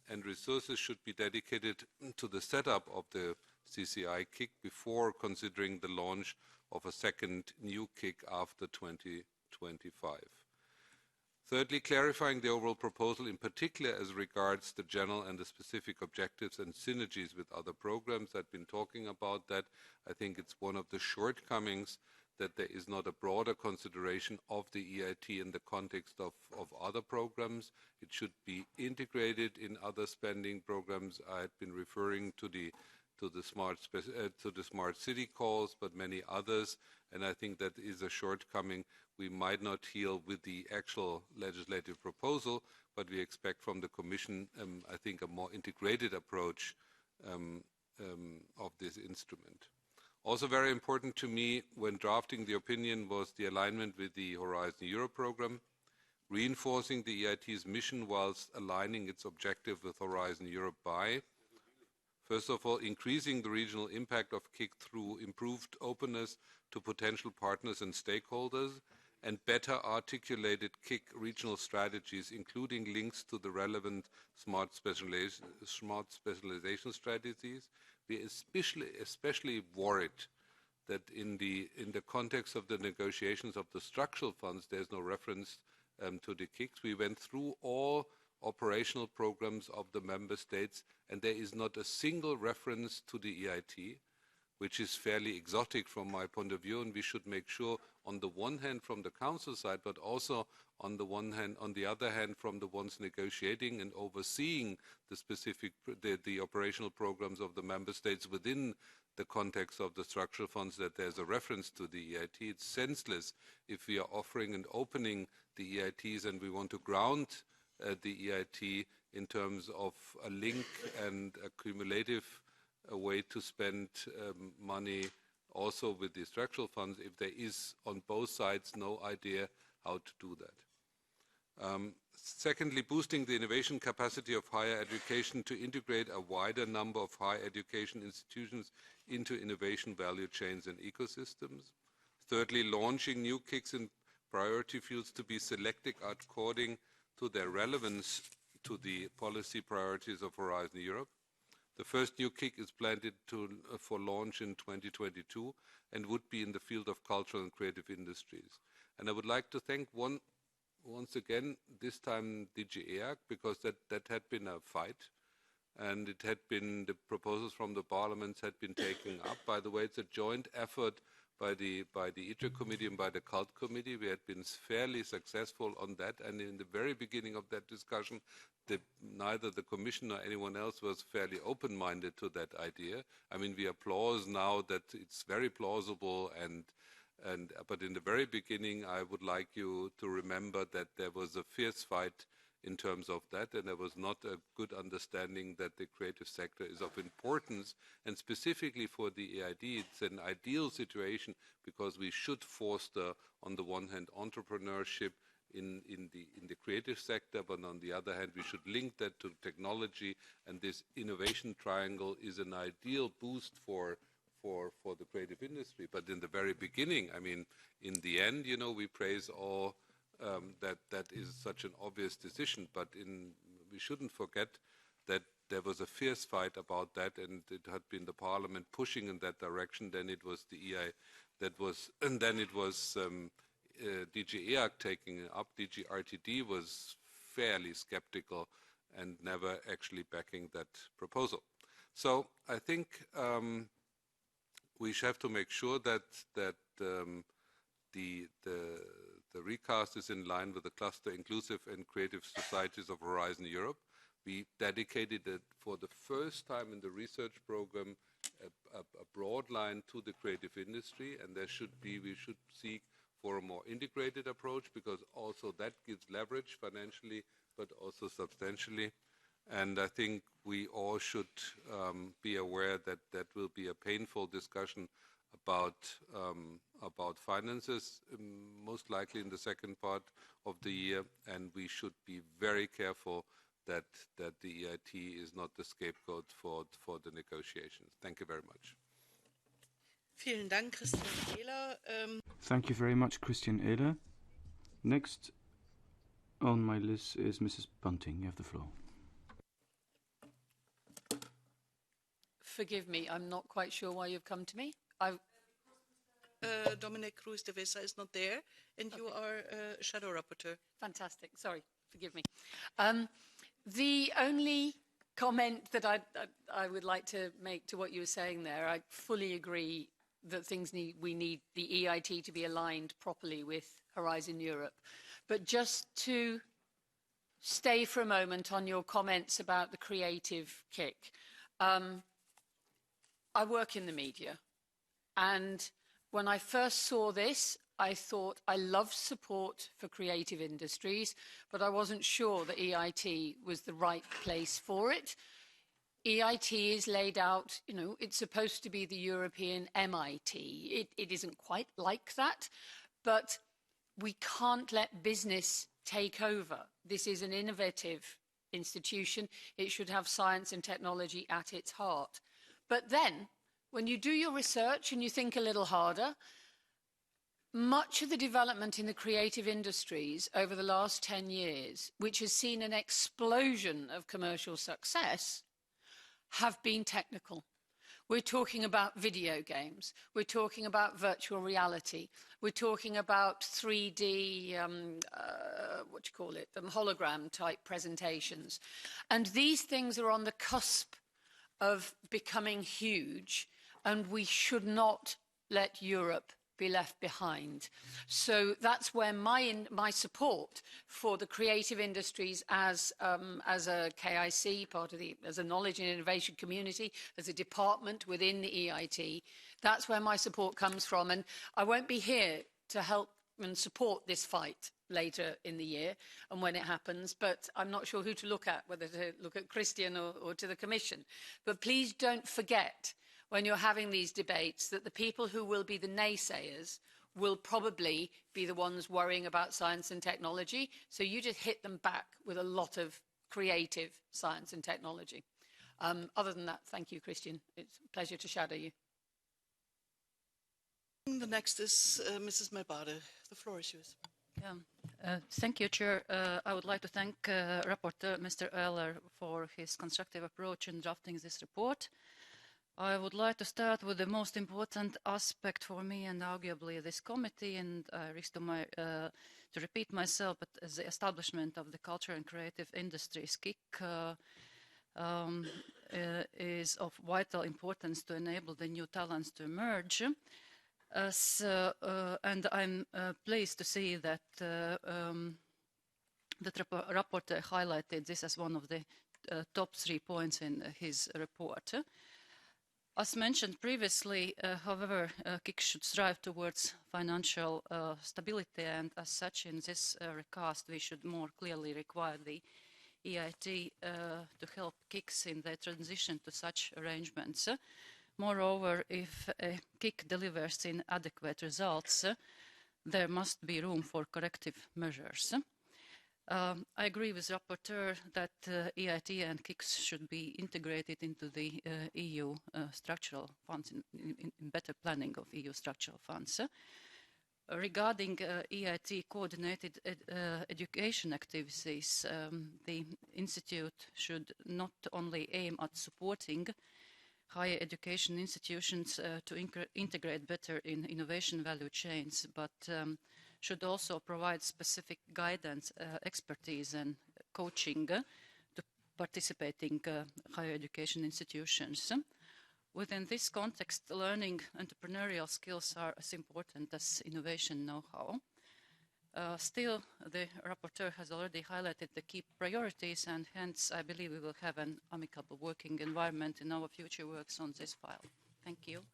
[SPEAKER 6] and resources should be dedicated to the setup of the CCI KIC before considering the launch of a second new KIC after 2025. Thirdly, clarifying the overall proposal, in particular as regards the general and the specific objectives and synergies with other programs. I've been talking about that. I think it's one of the shortcomings that there is not a broader consideration of the EIT in the context of other programs. It should be integrated in other spending programs. I had been referring to the smart city calls, but many others, and I think that is a shortcoming we might not heal with the actual legislative proposal, but we expect from the Commission, I think, a more integrated approach of this instrument. Also very important to me when drafting the opinion was the alignment with the Horizon Europe program, reinforcing the EIT's mission whilst aligning its objective with Horizon Europe by, first of all, increasing the regional impact of KIC through improved openness to potential partners and stakeholders, and better articulated KIC regional strategies, including links to the relevant smart specialization strategies. We especially worried that in the context of the negotiations of the structural funds, there's no reference to the KICs. We went through all operational programs of the member states, and there is not a single reference to the EIT, which is fairly exotic from my point of view, and we should make sure on the one hand from the Council side, but also on the other hand from the ones negotiating and overseeing the operational programs of the member states within the context of the structural funds, that there's a reference to the EIT. It's senseless if we are offering and opening the EITs and we want to ground the EIT in terms of a link and a cumulative way to spend money also with the structural funds if there is on both sides no idea how to do that. Secondly, boosting the innovation capacity of higher education to integrate a wider number of higher education institutions into innovation value chains and ecosystems. Thirdly, launching new KICs in priority fields to be selected according to their relevance to the policy priorities of Horizon Europe. The first new KIC is planned for launch in 2022 and would be in the field of cultural and creative industries. And I would like to thank once again, this time DG EAC, because that had been a fight, and it had been, the proposals from the parliaments had been taken up. By the way, it's a joint effort by the ITRE committee and by the CULT committee. We had been fairly successful on that, and in the very beginning of that discussion, neither the Commission nor anyone else was fairly open-minded to that idea. I mean, we applaud now that it's very plausible, but in the very beginning, I would like you to remember that there was a fierce fight in terms of that, and there was not a good understanding that the creative sector is of importance, and specifically for the EID, it's an ideal situation because we should foster, on the one hand, entrepreneurship in the creative sector, but on the other hand, we should link that to technology, and this innovation triangle is an ideal boost for the creative industry. But in the very beginning, I mean, in the end, you know, we praise all that is such an obvious decision, but we shouldn't forget that there was a fierce fight about that, and it had been the Parliament pushing in that direction. Then it was the EI and then it was DG EAC taking it up. DG RTD was fairly skeptical and never actually backing that proposal. So I think we have to make sure that the recast is in line with the cluster inclusive and creative societies of Horizon Europe. We dedicated it for the first time in the research program a broad line to the creative industry, and we should seek for a more integrated approach, because also that gives leverage financially, but also substantially. And I think we all should be aware that that will be a painful discussion about finances, most likely in the second part of the year, and we should be very careful that the EIT is not the scapegoat for the negotiations. Thank you very much.
[SPEAKER 1] Vielen Dank, Christian Ehler.
[SPEAKER 5] Thank you very much, Christian Ehler. Next on my list is Mrs. Bunting. You have the floor.
[SPEAKER 4] Forgive me, I'm not quite sure why you've come to me.
[SPEAKER 1] Dominic Cruz de Vesa is not there, and you are shadow rapporteur.
[SPEAKER 4] Fantastic. Sorry, forgive me. The only comment that I would like to make to what you were saying there, I fully agree that we need the EIT to be aligned properly with Horizon Europe. But just to stay for a moment on your comments about the creative kick. I work in the media, and when I first saw this, I thought I love support for creative industries, but I wasn't sure that EIT was the right place for it. EIT is laid out, you know, it's supposed to be the European MIT. It isn't quite like that, but we can't let business take over. This is an innovative institution. It should have science and technology at its heart. But then, when you do your research and you think a little harder, much of the development in the creative industries over the last 10 years, which has seen an explosion of commercial success, have been technical. We're talking about video games. We're talking about virtual reality. We're talking about 3D, hologram type presentations. And these things are on the cusp of becoming huge, and we should not let Europe be left behind. So that's where my support for the creative industries as a KIC, as a knowledge and innovation community, as a department within the EIT, that's where my support comes from. And I won't be here to help and support this fight later in the year and when it happens, but I'm not sure who to look at, whether to look at Christian or to the Commission. But please don't forget, when you're having these debates, that the people who will be the naysayers will probably be the ones worrying about science and technology. So you just hit them back with a lot of creative science and technology. Other than that, thank you, Christian. It's a pleasure to shadow you.
[SPEAKER 1] The next is Mrs. Melbade. The floor is yours.
[SPEAKER 7] Thank you, Chair. I would like to thank Rapporteur Mr. Ehler for his constructive approach in drafting this report. I would like to start with the most important aspect for me and arguably this committee, and I risk to repeat myself, but as the establishment of the culture and creative industries KIC is of vital importance to enable the new talents to emerge. And I'm pleased to see that the rapporteur highlighted this as one of the top 3 points in his report. As mentioned previously, however, KIC should strive towards financial stability, and as such, in this recast, we should more clearly require the EIT to help KICs in their transition to such arrangements. Moreover, if a KIC delivers inadequate results, there must be room for corrective measures. I agree with the rapporteur that EIT and KICs should be integrated into the EU structural funds, in better planning of EU structural funds. Regarding EIT coordinated education activities, the Institute should not only aim at supporting higher education institutions to integrate better in innovation value chains, but should also provide specific guidance, expertise and coaching to participating higher education institutions. Within this context, learning entrepreneurial skills are as important as innovation know-how. Still, the rapporteur has already highlighted the key priorities, and hence I believe we will have an amicable working environment in our future works on this file. Thank you.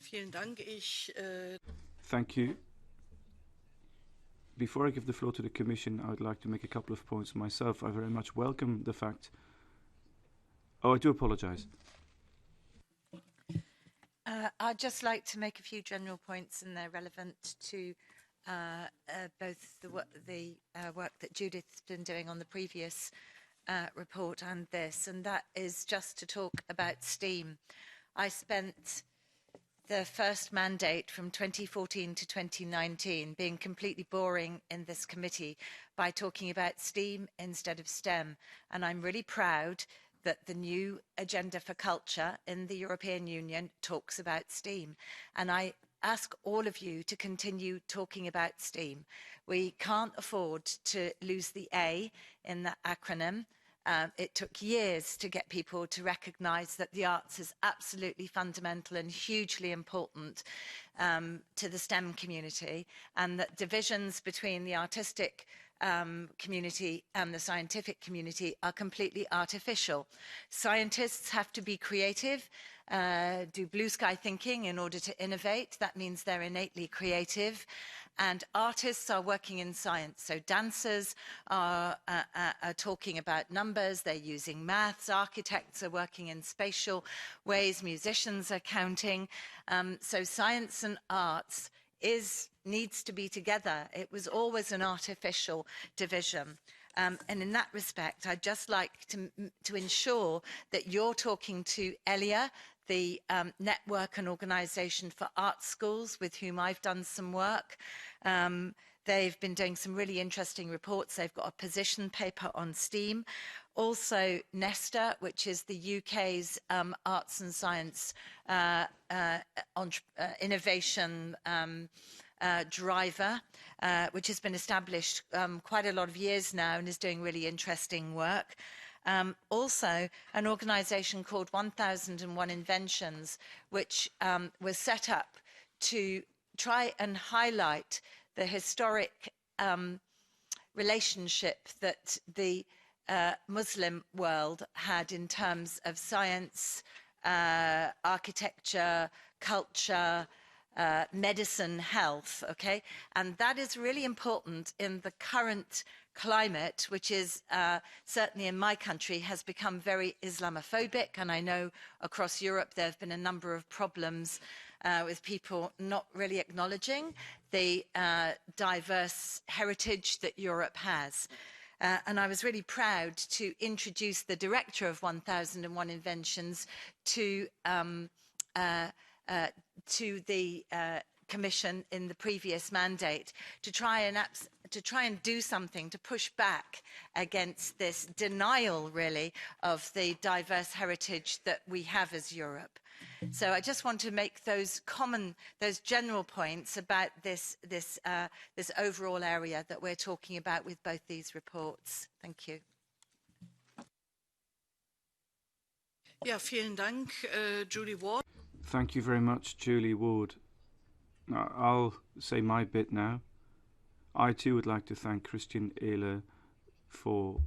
[SPEAKER 1] Vielen Dank.
[SPEAKER 5] Thank you. Before I give the floor to the Commission, I would like to make a couple of points myself. I very much welcome the fact... Oh, I do apologise.
[SPEAKER 3] I'd just like to make a few general points, and they're relevant to both the work that Judith's been doing on the previous report and this, and that is just to talk about STEAM. I spent the first mandate from 2014 to 2019 being completely boring in this committee by talking about STEAM instead of STEM, and I'm really proud that the new agenda for culture in the European Union talks about STEAM. And I ask all of you to continue talking about STEAM. We can't afford to lose the A in the acronym. It took years to get people to recognise that the arts is absolutely fundamental and hugely important to the STEM community, and that divisions between the artistic community and the scientific community are completely artificial. Scientists have to be creative, do blue sky thinking in order to innovate. That means they're innately creative. And artists are working in science. So dancers are talking about numbers, they're using maths, architects are working in spatial ways, musicians are counting. So science and arts needs to be together. It was always an artificial division. And in that respect, I'd just like to ensure that you're talking to ELIA, the network and organisation for art schools with whom I've done some work. They've been doing some really interesting reports. They've got a position paper on STEAM. Also Nesta, which is the UK's arts and science innovation driver, which has been established quite a lot of years now and is doing really interesting work. Also, an organisation called 1001 Inventions, which was set up to try and highlight the historic relationship that the Muslim world had in terms of science, architecture, culture, medicine, health, okay? And that is really important in the current climate, which is certainly in my country has become very Islamophobic, and I know across Europe there have been a number of problems with people not really acknowledging the diverse heritage that Europe has. And I was really proud to introduce the director of 1001 Inventions to the Commission in the previous mandate to try and do something to push back against this denial, really, of the diverse heritage that we have as Europe. So I just want to make those general points about this overall area that we're talking about with both these reports. Thank you.
[SPEAKER 1] Ja, vielen Dank, Julie Ward.
[SPEAKER 5] Thank you very much, Julie Ward. I'll say my bit now. I too would like to thank Christian Ehler for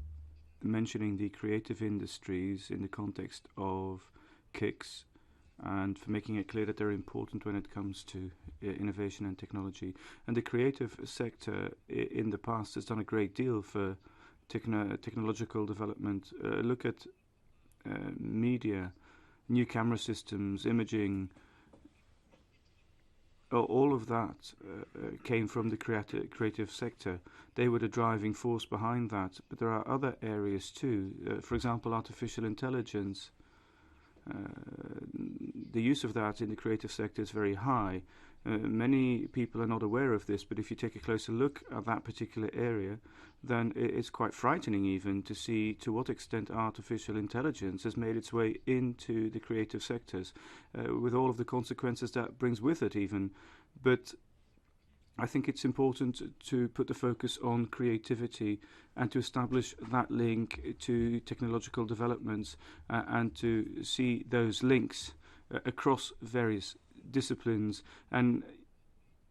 [SPEAKER 5] mentioning the creative industries in the context of KICS and for making it clear that they're important when it comes to innovation and technology. And the creative sector in the past has done a great deal for technological development. Look at media, new camera systems, imaging. All of that came from the creative sector. They were the driving force behind that. But there are other areas too. For example, artificial intelligence. The use of that in the creative sector is very high. Many people are not aware of this, but if you take a closer look at that particular area, then it's quite frightening even to see to what extent artificial intelligence has made its way into the creative sectors, with all of the consequences that brings with it even. But I think it's important to put the focus on creativity and to establish that link to technological developments and to see those links across various disciplines. And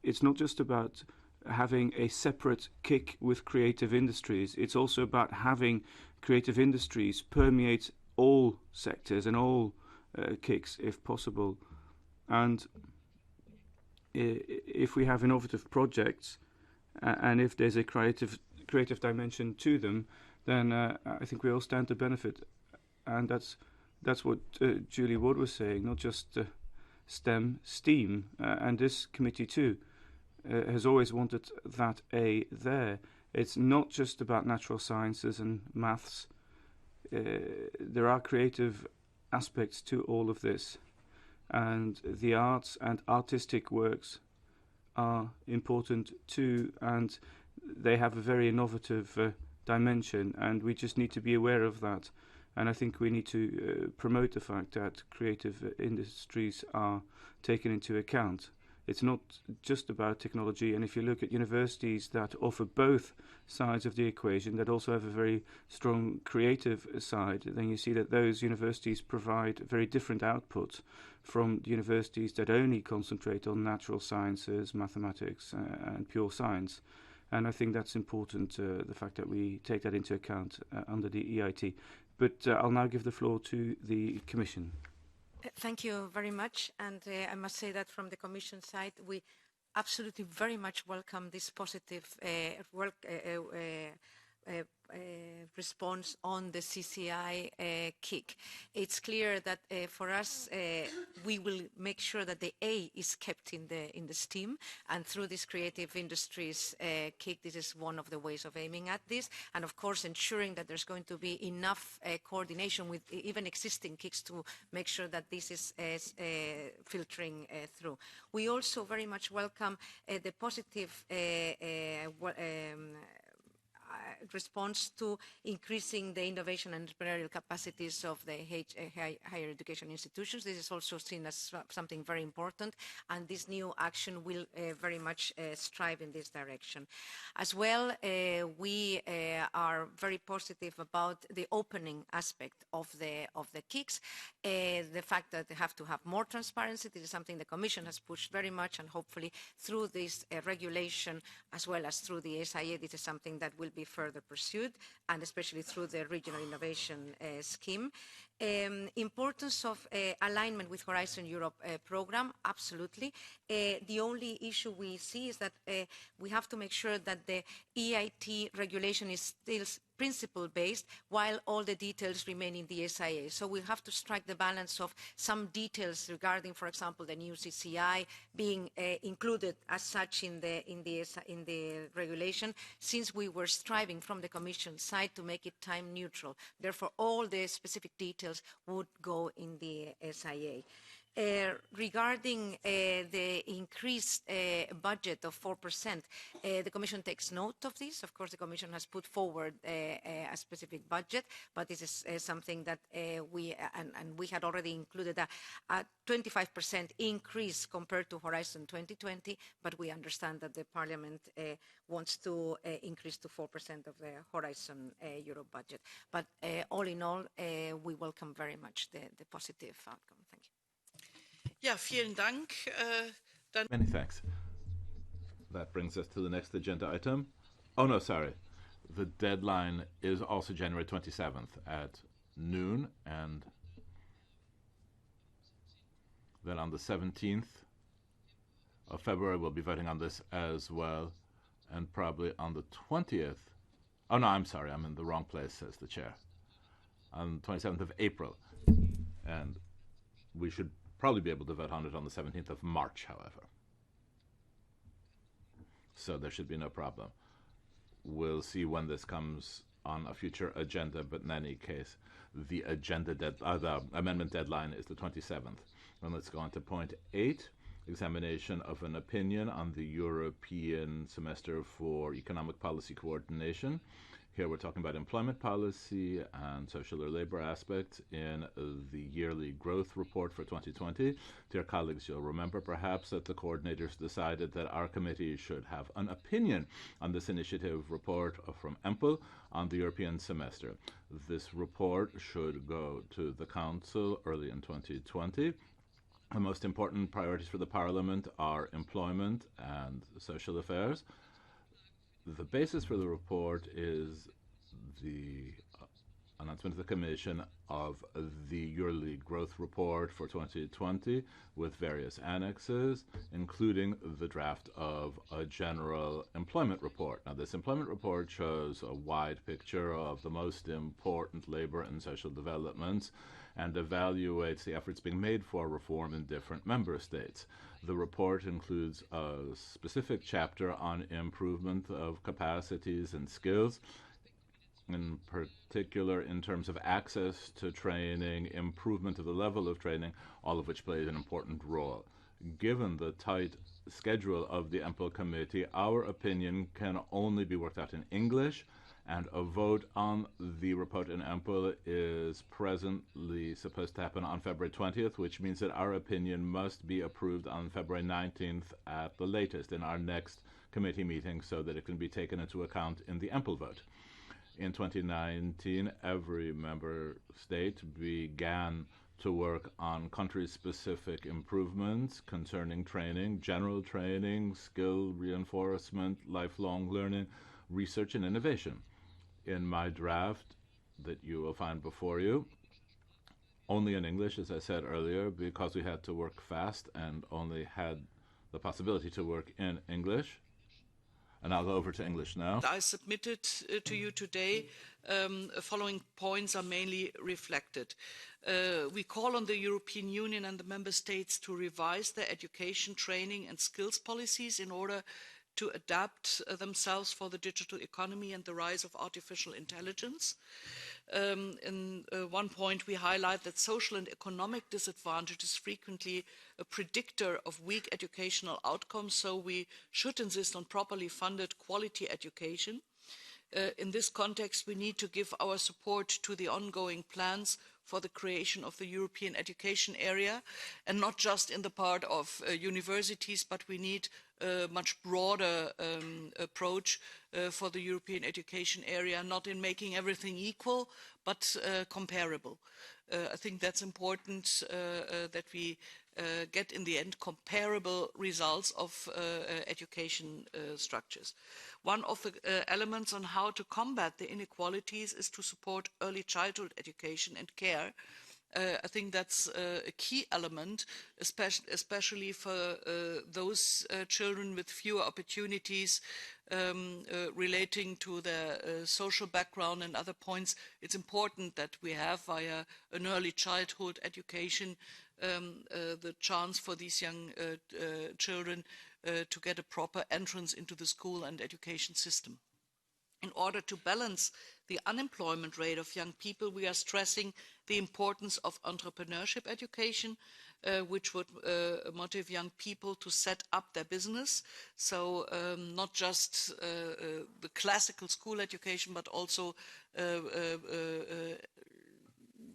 [SPEAKER 5] it's not just about having a separate kick with creative industries, it's also about having creative industries permeate all sectors and all kicks if possible. And if we have innovative projects and if there's a creative dimension to them, then I think we all stand to benefit. And that's what Julie Ward was saying, not just STEAM, and this committee too has always wanted that A there. It's not just about natural sciences and maths. There are creative aspects to all of this, and the arts and artistic works are important too, and they have a very innovative dimension, and we just need to be aware of that. And I think we need to promote the fact that creative industries are taken into account. It's not just about technology, and if you look at universities that offer both sides of the equation, that also have a very strong creative side, then you see that those universities provide very different outputs from the universities that only concentrate on natural sciences, mathematics, and pure science. And I think that's important, the fact that we take that into account under the EIT. But I'll now give the floor to the Commission.
[SPEAKER 8] Thank you very much. And I must say that from the Commission side, we absolutely very much welcome this positive response on the CCI kick. It's clear that for us, we will make sure that the A is kept in the STEAM, and through this creative industries kick, this is one of the ways of aiming at this, and of course ensuring that there's going to be enough coordination with even existing kicks to make sure that this is filtering through. We also very much welcome the positive response to increasing the innovation and entrepreneurial capacities of the higher education institutions. This is also seen as something very important, and this new action will very much strive in this direction. As well, we are very positive about the opening aspect of the KICs, the fact that they have to have more transparency. This is something the Commission has pushed very much, and hopefully through this regulation as well as through the SIA, this is something that will be further pursued, and especially through the Regional Innovation Scheme. Importance of alignment with Horizon Europe program, absolutely. The only issue we see is that we have to make sure that the EIT regulation is still principle-based, while all the details remain in the SIA. So we have to strike the balance of some details regarding, for example, the new CCI being included as such in the regulation, since we were striving from the Commission side to make it time neutral. Therefore, all the specific details would go in the SIA. Regarding the increased budget of 4%, the Commission takes note of this. Of course, the Commission has put forward a specific budget, but this is something that we had already included a 25% increase compared to Horizon 2020, but we understand that the Parliament wants to increase to 4% of the Horizon Europe budget. But all in all, we welcome very much the positive outcome. Thank you.
[SPEAKER 1] Ja, vielen Dank.
[SPEAKER 2] Many thanks. That brings us to the next agenda item. Oh, no, sorry. The deadline is also January 27th at noon, and then on the 17th of February, we'll be voting on this as well, and probably on the 20th. Oh, no, I'm sorry. I'm in the wrong place, says the chair. On the 27th of April. And we should probably be able to vote on it on the 17th of March, however. So there should be no problem. We'll see when this comes on a future agenda, but in any case, the amendment deadline is the 27th. And let's go on to point 8, examination of an opinion on the European Semester for Economic Policy Coordination. Here we're talking about employment policy and social or labor aspects in the yearly growth report for 2020. Dear colleagues, you'll remember perhaps that the coordinators decided that our committee should have an opinion on this initiative report from EMPL on the European semester. This report should go to the Council early in 2020. The most important priorities for the Parliament are employment and social affairs. The basis for the report is the announcement of the Commission of the yearly growth report for 2020 with various annexes, including the draft of a general employment report. Now, this employment report shows a wide picture of the most important labor and social developments and evaluates the efforts being made for reform in different member states. The report includes a specific chapter on improvement of capacities and skills, in particular in terms of access to training, improvement of the level of training, all of which plays an important role. Given the tight schedule of the EMPL committee, our opinion can only be worked out in English, and a vote on the report in EMPL is presently supposed to happen on February 20th, which means that our opinion must be approved on February 19th at the latest in our next committee meeting so that it can be taken into account in the EMPL vote. In 2019, every member state began to work on country-specific improvements concerning training, general training, skill reinforcement, lifelong learning, research and innovation. In my draft that you will find before you, only in English, as I said earlier, because we had to work fast and only had the possibility to work in English. And I'll go over to English now.
[SPEAKER 1] I submitted to you today, following points are mainly reflected. We call on the European Union and the member states to revise their education, training and skills policies in order to adapt themselves for the digital economy and the rise of artificial intelligence. In one point, we highlight that social and economic disadvantage is frequently a predictor of weak educational outcomes, so we should insist on properly funded quality education. In this context, we need to give our support to the ongoing plans for the creation of the European education area, and not just in the part of universities, but we need a much broader approach for the European education area, not in making everything equal, but comparable. I think that's important that we get in the end comparable results of education structures. One of the elements on how to combat the inequalities is to support early childhood education and care. I think that's a key element, especially for those children with fewer opportunities relating to their social background and other points. It's important that we have, via an early childhood education, the chance for these young children to get a proper entrance into the school and education system. In order to balance the unemployment rate of young people, we are stressing the importance of entrepreneurship education, which would motivate young people to set up their business. So not just the classical school education, but also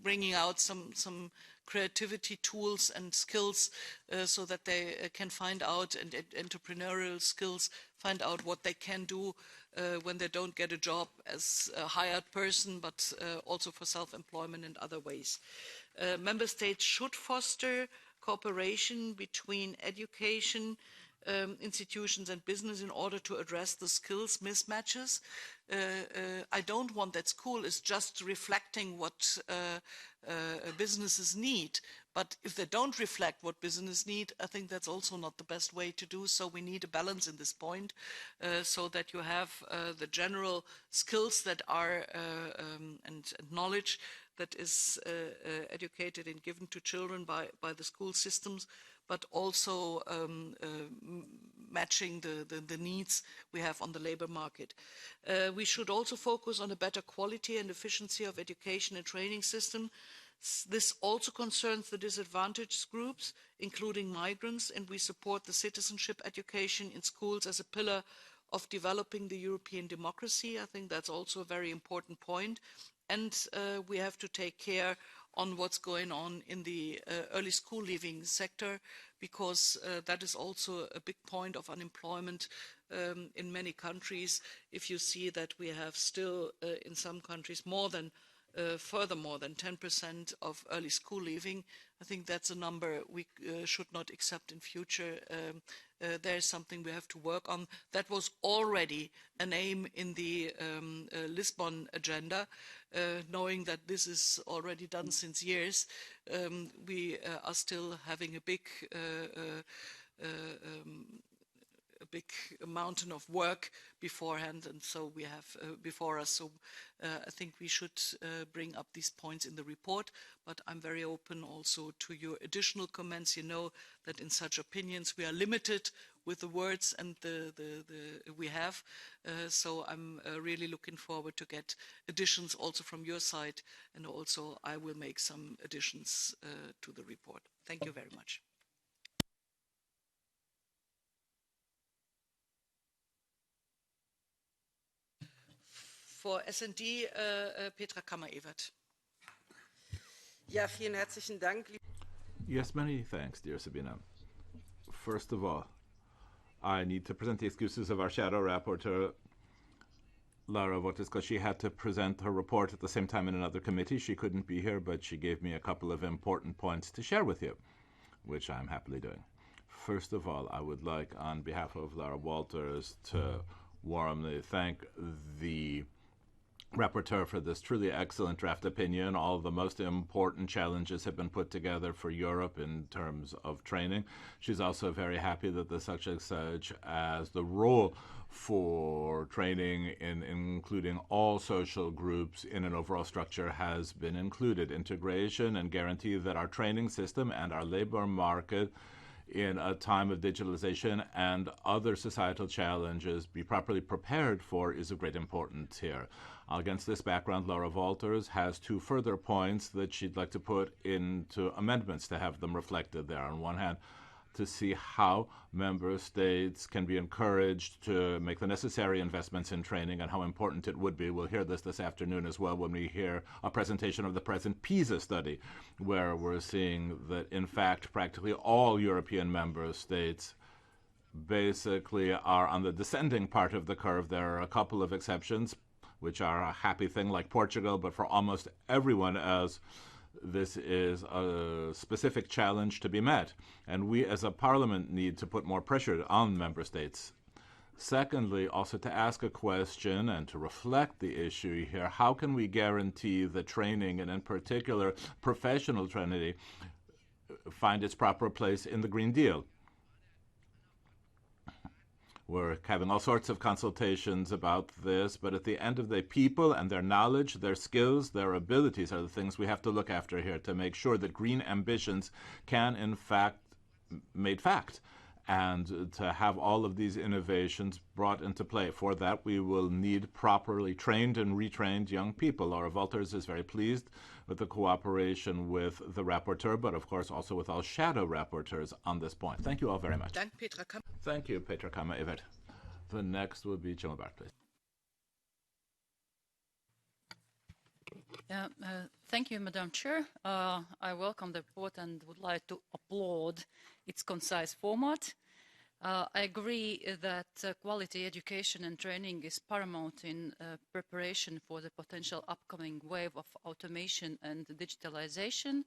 [SPEAKER 1] bringing out some creativity tools and skills so that they can find out, and entrepreneurial skills, find out what they can do when they don't get a job as a hired person, but also for self-employment and other ways. Member states should foster cooperation between education institutions and business in order to address the skills mismatches. I don't want that school is just reflecting what businesses need, but if they don't reflect what business need, I think that's also not the best way to do. So we need a balance in this point, so that you have the general skills that are and knowledge that is educated and given to children by the school systems, but also matching the needs we have on the labor market. We should also focus on a better quality and efficiency of education and training system. This also concerns the disadvantaged groups, including migrants, and we support the citizenship education in schools as a pillar of developing the European democracy. I think that's also a very important point. And we have to take care on what's going on in the early school leaving sector, because that is also a big point of unemployment in many countries. If you see that we have still in some countries more than further more than 10% of early school leaving. I think that's a number we should not accept in future. There is something we have to work on. That was already an aim in the Lisbon agenda, knowing that this is already done since years. We are still having a big mountain of work beforehand, and so we have before us. So I think we should bring up these points in the report, but I'm very open also to your additional comments. You know that in such opinions we are limited with the words and we have. So I'm really looking forward to get additions also from your side, and also I will make some additions to the report. Thank you very much. For S&D, Petra Kammer-Evert.
[SPEAKER 9] Ja, vielen herzlichen Dank.
[SPEAKER 2] Yes, many thanks, dear Sabina. First of all, I need to present the excuses of our shadow rapporteur, Lara Votis, because she had to present her report at the same time in another committee. She couldn't be here, but she gave me a couple of important points to share with you, which I'm happily doing. First of all, I would like, on behalf of Lara Walters, to warmly thank the rapporteur for this truly excellent draft opinion. All the most important challenges have been put together for Europe in terms of training. She's also very happy that the subjects such as the role for training in including all social groups in an overall structure has been included. Integration and guarantee that our training system and our labor market in a time of digitalization and other societal challenges be properly prepared for is of great importance here. Against this background, Laura Walters has two further points that she'd like to put into amendments to have them reflected there. On one hand, to see how member states can be encouraged to make the necessary investments in training and how important it would be. We'll hear this afternoon as well when we hear a presentation of the present PISA study, where we're seeing that, in fact, practically all European member states basically are on the descending part of the curve. There are a couple of exceptions, which are a happy thing, like Portugal, but for almost everyone else, this is a specific challenge to be met, and we as a parliament need to put more pressure on member states. Secondly, also to ask a question and to reflect the issue here, how can we guarantee that training, and in particular professional training, find its proper place in the Green Deal? We're having all sorts of consultations about this, but at the end of the day, people and their knowledge, their skills, their abilities are the things we have to look after here to make sure that green ambitions can, in fact, made fact, and to have all of these innovations brought into play. For that, we will need properly trained and retrained young people. Laura Walters is very pleased with the cooperation with the rapporteur, but of course also with all shadow rapporteurs on this point. Thank you all very much. Thank you, Petra Kammer-Evert. The next will be Jill Bart, please.
[SPEAKER 7] Thank you, Madam Chair. I welcome the report and would like to applaud its concise format. I agree that quality education and training is paramount in preparation for the potential upcoming wave of automation and digitalization.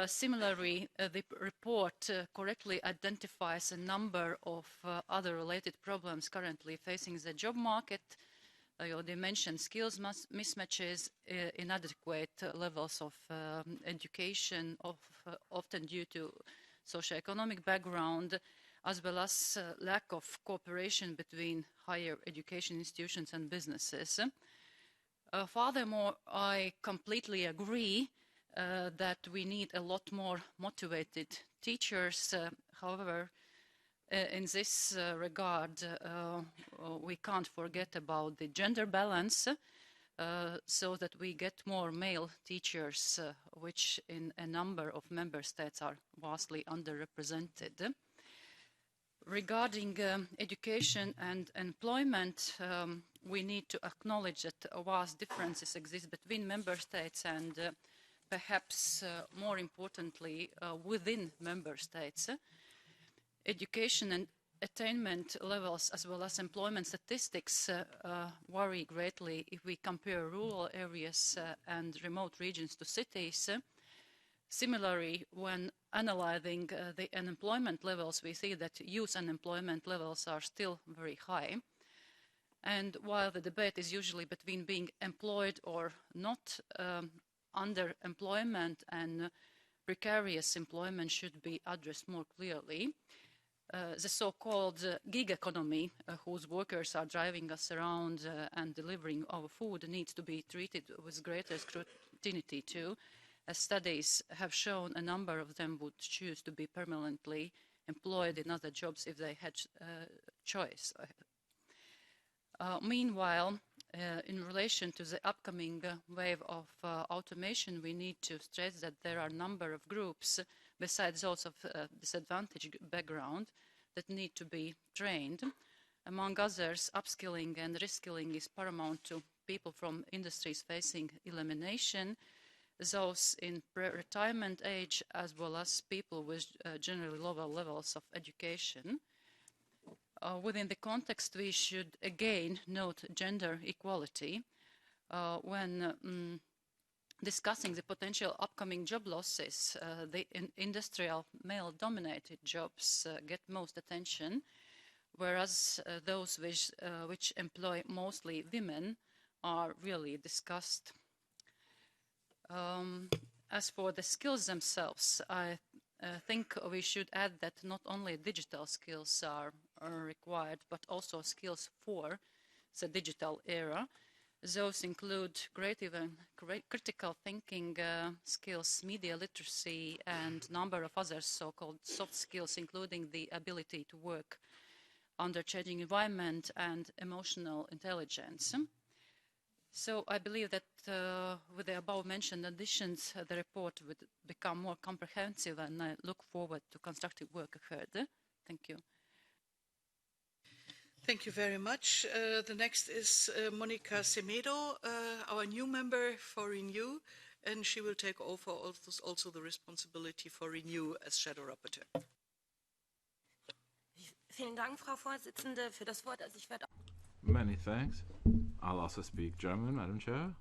[SPEAKER 7] Similarly, the report correctly identifies a number of other related problems currently facing the job market. They mentioned skills mismatches, inadequate levels of education, often due to socioeconomic background, as well as lack of cooperation between higher education institutions and businesses. Furthermore, I completely agree that we need a lot more motivated teachers. However, in this regard, we can't forget about the gender balance, so that we get more male teachers, which in a number of member states are vastly underrepresented. Regarding education and employment, we need to acknowledge that vast differences exist between member states and perhaps more importantly within member states. Education and attainment levels as well as employment statistics vary greatly if we compare rural areas and remote regions to cities. Similarly, when analyzing the unemployment levels, we see that youth unemployment levels are still very high. And while the debate is usually between being employed or not, underemployment and precarious employment should be addressed more clearly. The so-called gig economy, whose workers are driving us around and delivering our food, needs to be treated with greater scrutiny too, as studies have shown a number of them would choose to be permanently employed in other jobs if they had choice. Meanwhile, in relation to the upcoming wave of automation, we need to stress that there are a number of groups, besides those of disadvantaged background, that need to be trained. Among others, upskilling and reskilling is paramount to people from industries facing elimination, those in pre-retirement age, as well as people with generally lower levels of education. Within the context, we should again note gender equality when discussing the potential upcoming job losses. The industrial male-dominated jobs get most attention, whereas those which employ mostly women are really discussed. As for the skills themselves, I think we should add that not only digital skills are required, but also skills for the digital era. Those include creative and critical thinking skills, media literacy, and a number of other so-called soft skills, including the ability to work under changing environment and emotional intelligence. So I believe that with the above-mentioned additions, the report would become more comprehensive, and I look forward to constructive work ahead. Thank you.
[SPEAKER 1] Thank you very much. The next is Monica Semedo, our new member for Renew, and she will take over also the responsibility for Renew as Shadow Rapporteur.
[SPEAKER 10] Vielen Dank, Frau Vorsitzende, für das Wort. Also ich werde
[SPEAKER 2] Many thanks. I'll also speak German, Madam Chair.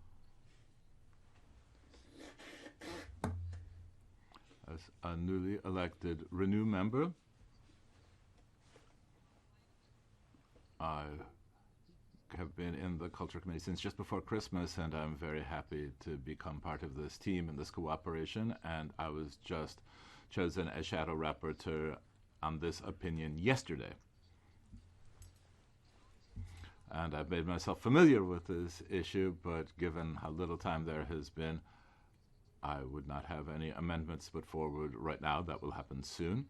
[SPEAKER 2] As a newly elected Renew member, I have been in the Culture Committee since just before Christmas, and I'm very happy to become part of this team and this cooperation, and I was just chosen as Shadow Rapporteur on this opinion yesterday. And I've made myself familiar with this issue, but given how little time there has been, I would not have any amendments put forward right now. That will happen soon.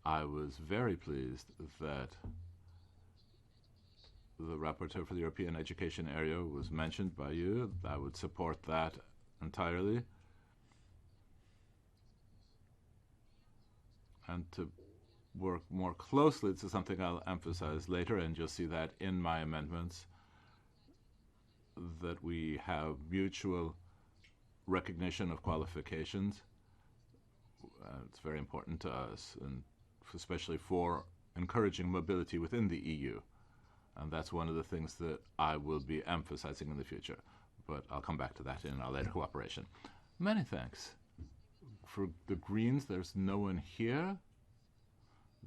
[SPEAKER 2] I was very pleased that the rapporteur for the European education area was mentioned by you. I would support that entirely. And to work more closely, this is something I'll emphasize later, and you'll see that in my amendments, that we have mutual recognition of qualifications. It's very important to us, and especially for encouraging mobility within the EU. And that's one of the things that I will be emphasizing in the future. But I'll come back to that in our later cooperation. Many thanks. For the Greens, there's no one here.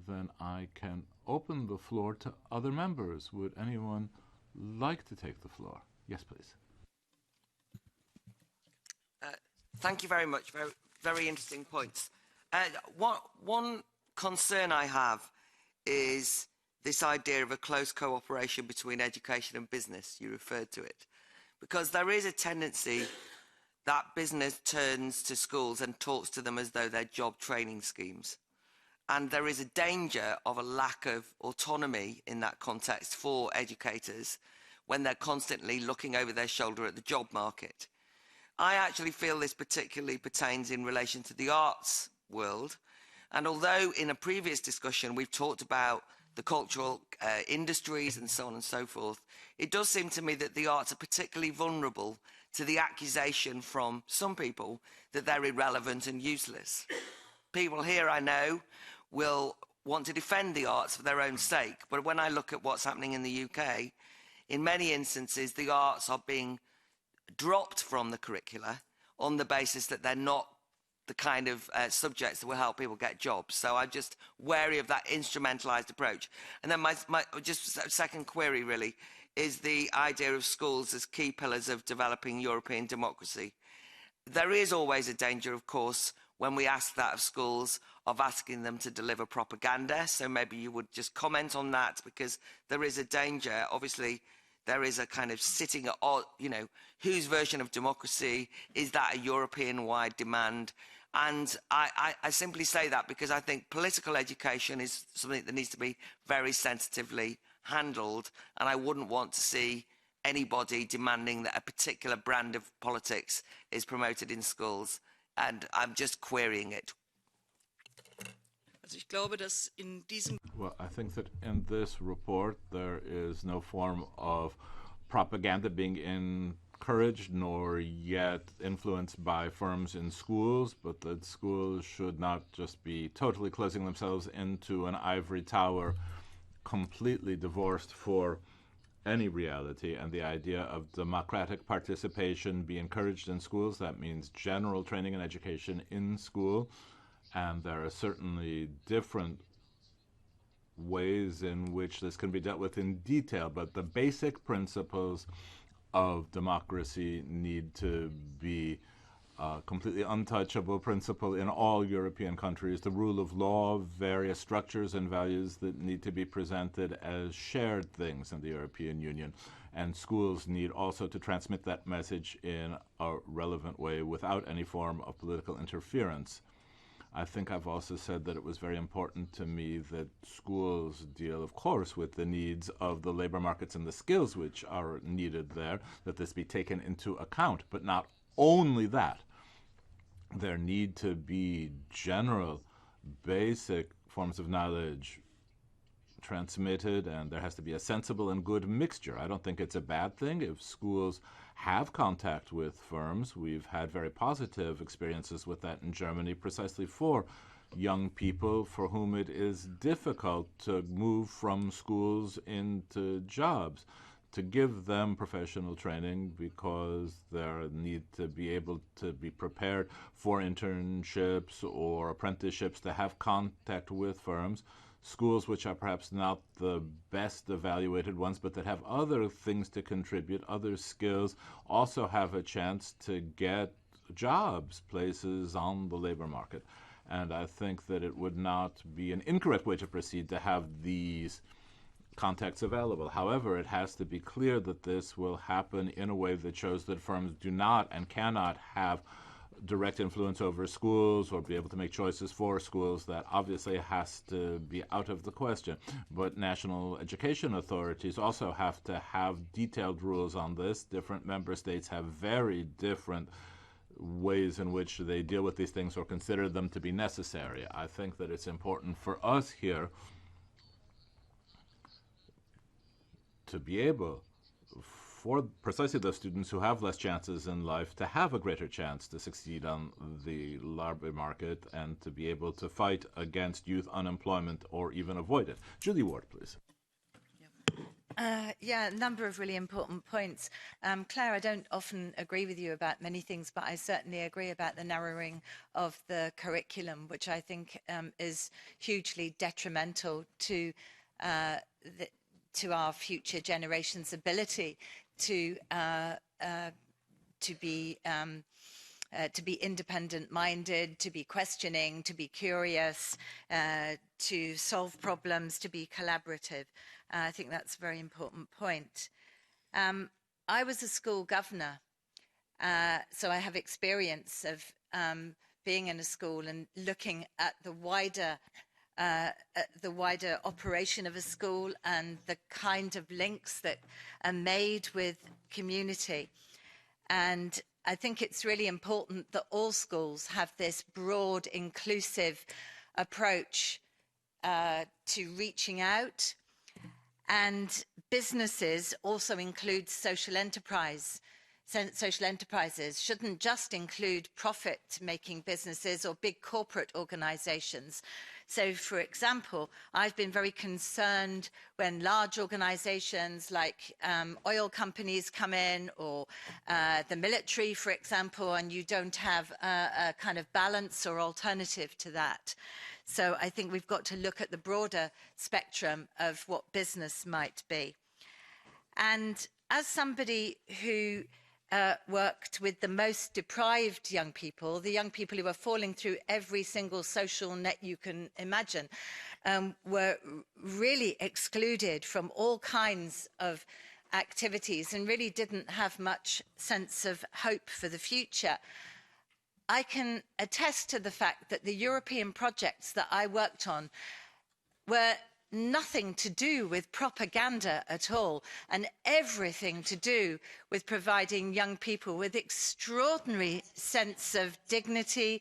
[SPEAKER 2] Then I can open the floor to other members. Would anyone like to take the floor? Yes, please.
[SPEAKER 11] Thank you very much. Very, very interesting points. One concern I have is this idea of a close cooperation between education and business. You referred to it. Because there is a tendency that business turns to schools and talks to them as though they're job training schemes. And there is a danger of a lack of autonomy in that context for educators when they're constantly looking over their shoulder at the job market. I actually feel this particularly pertains in relation to the arts world. And although in a previous discussion we've talked about the cultural industries and so on and so forth, it does seem to me that the arts are particularly vulnerable to the accusation from some people that they're irrelevant and useless. People here, I know, will want to defend the arts for their own sake. But when I look at what's happening in the UK, in many instances, the arts are being dropped from the curricula on the basis that they're not the kind of subjects that will help people get jobs. So I'm just wary of that instrumentalised approach. And then my just second query, really, is the idea of schools as key pillars of developing European democracy. There is always a danger, of course, when we ask that of schools, of asking them to deliver propaganda. So maybe you would just comment on that, because there is a danger. Obviously, there is a kind of sitting at, you know, whose version of democracy, is that a European-wide demand? And I simply say that because I think political education is something that needs to be very sensitively handled, and I wouldn't want to see anybody demanding that a particular brand of politics is promoted in schools, and I'm just querying it.
[SPEAKER 1] Also ich glaube, dass in diesem
[SPEAKER 2] Well, I think that in this report there is no form of propaganda being encouraged nor yet influenced by firms in schools, but that schools should not just be totally closing themselves into an ivory tower, completely divorced for any reality, and the idea of democratic participation be encouraged in schools. That means general training and education in school, and there are certainly different ways in which this can be dealt with in detail, but the basic principles of democracy need to be a completely untouchable principle in all European countries. The rule of law, various structures and values that need to be presented as shared things in the European Union. And schools need also to transmit that message in a relevant way without any form of political interference. I think I've also said that it was very important to me that schools deal, of course, with the needs of the labor markets and the skills which are needed there, that this be taken into account, but not only that. There need to be general, basic forms of knowledge transmitted, and there has to be a sensible and good mixture. I don't think it's a bad thing if schools have contact with firms. We've had very positive experiences with that in Germany, precisely for young people for whom it is difficult to move from schools into jobs, to give them professional training because they need to be able to be prepared for internships or apprenticeships, to have contact with firms. Schools which are perhaps not the best evaluated ones, but that have other things to contribute, other skills, also have a chance to get jobs, places on the labor market. And I think that it would not be an incorrect way to proceed to have these contacts available. However, it has to be clear that this will happen in a way that shows that firms do not and cannot have direct influence over schools or be able to make choices for schools. That obviously has to be out of the question. But national education authorities also have to have detailed rules on this. Different member states have very different ways in which they deal with these things or consider them to be necessary. I think that it's important for us here to be able, for precisely those students who have less chances in life, to have a greater chance to succeed on the labor market and to be able to fight against youth unemployment or even avoid it. Julie Ward, please.
[SPEAKER 3] Yeah, a number of really important points. Claire, I don't often agree with you about many things, but I certainly agree about the narrowing of the curriculum, which I think is hugely detrimental to our future generations' ability to be independent-minded, to be questioning, to be curious, to solve problems, to be collaborative. I think that's a very important point. I was a school governor, so I have experience of being in a school and looking at the wider operation of a school and the kind of links that are made with community. And I think it's really important that all schools have this broad, inclusive approach to reaching out. And businesses also include social enterprise. social enterprises shouldn't just include profit-making businesses or big corporate organisations. So, for example, I've been very concerned when large organisations like oil companies come in, or the military, for example, and you don't have a kind of balance or alternative to that. So I think we've got to look at the broader spectrum of what business might be. And as somebody who worked with the most deprived young people, the young people who are falling through every single social net you can imagine, were really excluded from all kinds of activities and really didn't have much sense of hope for the future. I can attest to the fact that the European projects that I worked on were nothing to do with propaganda at all, and everything to do with providing young people with extraordinary sense of dignity,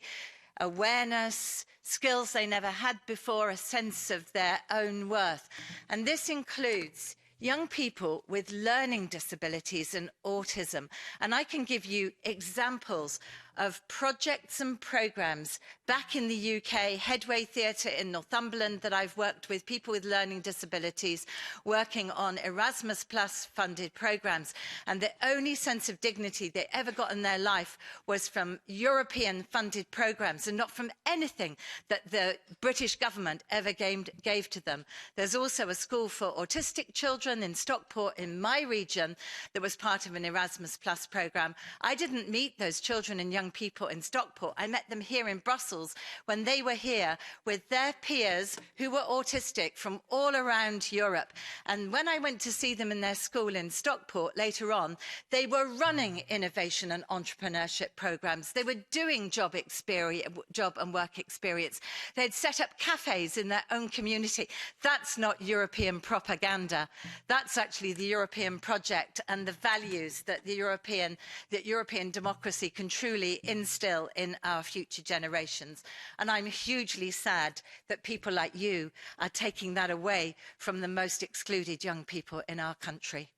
[SPEAKER 3] awareness, skills they never had before, a sense of their own worth. And this includes young people with learning disabilities and autism. And I can give you examples of projects and programmes back in the UK, Headway Theatre in Northumberland, that I've worked with people with learning disabilities, working on Erasmus Plus funded programmes. And the only sense of dignity they ever got in their life was from European funded programmes and not from anything that the British government ever gave to them. There's also a school for autistic children in Stockport in my region that was part of an Erasmus Plus programme. I didn't meet those children and young people in Stockport. I met them here in Brussels when they were here with their peers who were autistic from all around Europe. And when I went to see them in their school in Stockport later on, they were running innovation and entrepreneurship programs. They were doing job and work experience. They'd set up cafes in their own community. That's not European propaganda. That's actually the European project and the values that European democracy can truly instill in our future generations. And I'm hugely sad that people like you are taking that away from the most excluded young people in our country.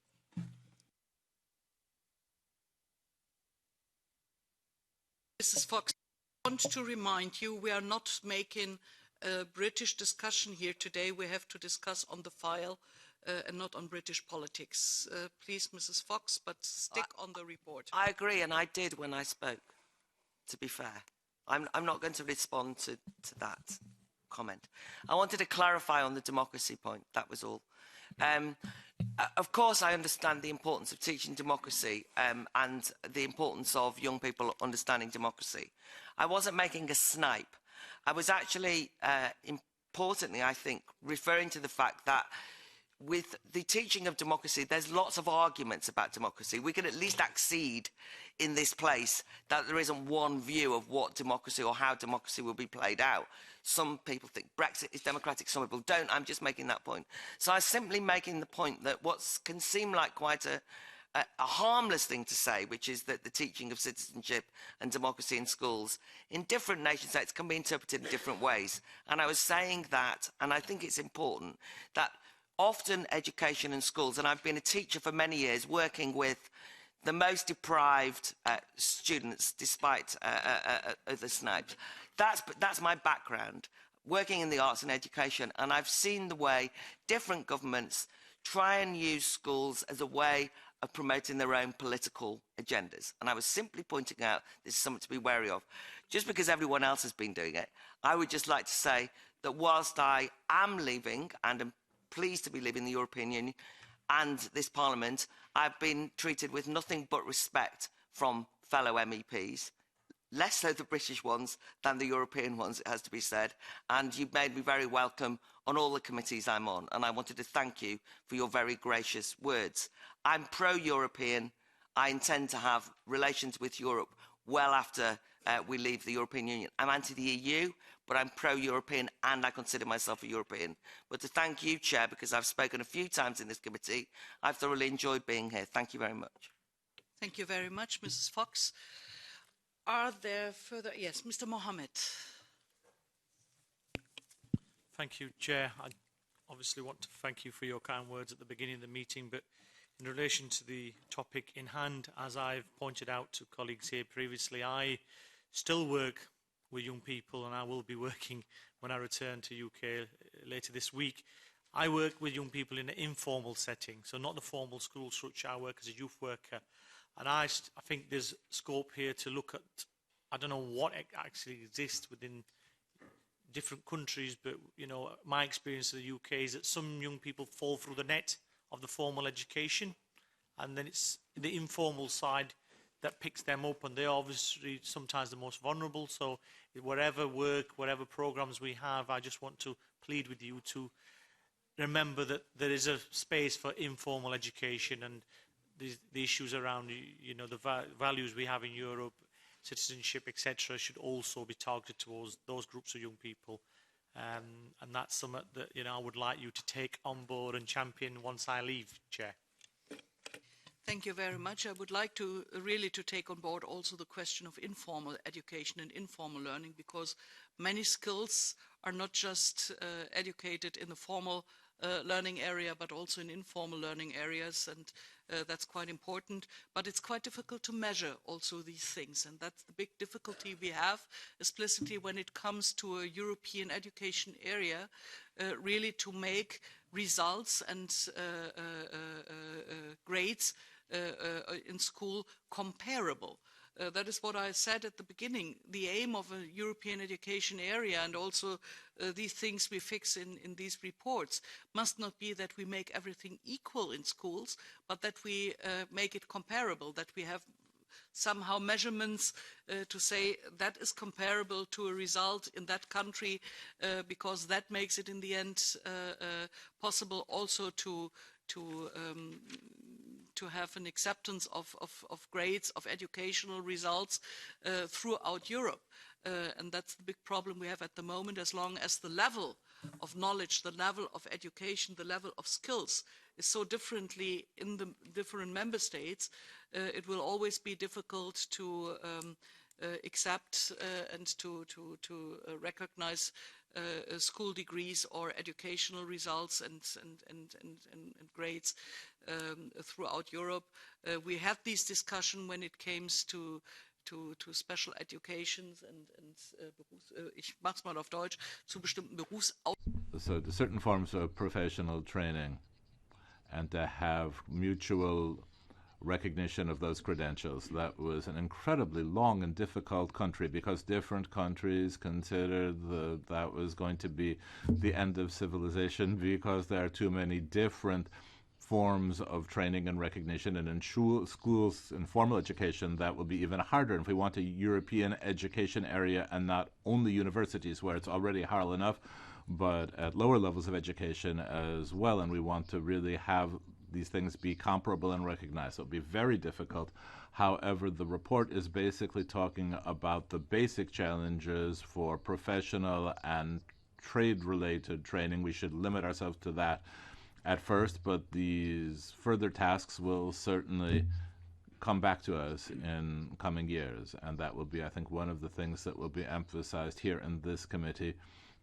[SPEAKER 1] Mrs. Fox, I want to remind you we are not making a British discussion here today. We have to discuss on the file and not on British politics. Please, Mrs. Fox, but stick on the report.
[SPEAKER 11] I agree, and I did when I spoke, to be fair. I'm not going to respond to that comment. I wanted to clarify on the democracy point, that was all. Of course, I understand the importance of teaching democracy and the importance of young people understanding democracy. I wasn't making a snipe. I was actually, importantly, I think, referring to the fact that with the teaching of democracy, there's lots of arguments about democracy. We can at least accede in this place that there isn't one view of what democracy or how democracy will be played out. Some people think Brexit is democratic, some people don't. I'm just making that point. So I'm simply making the point that what can seem like quite a harmless thing to say, which is that the teaching of citizenship and democracy in schools in different nation states can be interpreted in different ways. And I was saying that, and I think it's important, that often education in schools, and I've been a teacher for many years working with the most deprived students despite other snipes. That's my background, working in the arts and education, and I've seen the way different governments try and use schools as a way of promoting their own political agendas. And I was simply pointing out this is something to be wary of. Just because everyone else has been doing it, I would just like to say that whilst I am leaving and am pleased to be leaving the European Union and this Parliament, I've been treated with nothing but respect from fellow MEPs, less so the British ones than the European ones, it has to be said, and you've made me very welcome on all the committees I'm on, and I wanted to thank you for your very gracious words. I'm pro-European. I intend to have relations with Europe well after we leave the European Union. I'm anti the EU, but I'm pro-European and I consider myself a European. But to thank you, Chair, because I've spoken a few times in this committee, I've thoroughly enjoyed being here. Thank you very much.
[SPEAKER 1] Thank you very much, Mrs. Fox. Are there further? Yes, Mr. Mohammed.
[SPEAKER 12] Thank you, Chair. I obviously want to thank you for your kind words at the beginning of the meeting, but in relation to the topic in hand, as I've pointed out to colleagues here previously, I still work with young people, and I will be working when I return to UK later this week. I work with young people in an informal setting, so not the formal school structure. I work as a youth worker, and I think there's scope here to look at, I don't know what actually exists within different countries, but you know, my experience of the UK is that some young people fall through the net of the formal education, and then it's the informal side that picks them up, and they're obviously sometimes the most vulnerable. So whatever work, whatever programs we have, I just want to plead with you to remember that there is a space for informal education, and the issues around, you know, the values we have in Europe, citizenship, etc., should also be targeted towards those groups of young people. And that's something that, you know, I would like you to take on board and champion once I leave, Chair.
[SPEAKER 1] Thank you very much. I would like to really take on board also the question of informal education and informal learning, because many skills are not just educated in the formal learning area, but also in informal learning areas, and that's quite important. But it's quite difficult to measure also these things, and that's the big difficulty we have, explicitly when it comes to a European education area, really to make results and grades in school comparable. That is what I said at the beginning. The aim of a European education area, and also these things we fix in these reports, must not be that we make everything equal in schools, but that we make it comparable, that we have somehow measurements to say that is comparable to a result in that country, because that makes it in the end possible also to have an acceptance of grades, of educational results throughout Europe. And that's the big problem we have at the moment. As long as the level of knowledge, the level of education, the level of skills is so differently in the different member states, it will always be difficult to accept and to recognize school degrees or educational results and grades throughout Europe. We had this discussion when it came to special educations ich mach's mal auf Deutsch, zu bestimmten
[SPEAKER 2] So to certain forms of professional training, and to have mutual recognition of those credentials. That was an incredibly long and difficult country, because different countries considered that was going to be the end of civilization, because there are too many different forms of training and recognition, and in schools, in formal education, that will be even harder. And if we want a European education area, and not only universities where it's already hard enough, but at lower levels of education as well, and we want to really have these things be comparable and recognized. So it'll be very difficult. However, the report is basically talking about the basic challenges for professional and trade-related training. We should limit ourselves to that at first, but these further tasks will certainly come back to us in coming years, and that will be, I think, one of the things that will be emphasized here in this committee,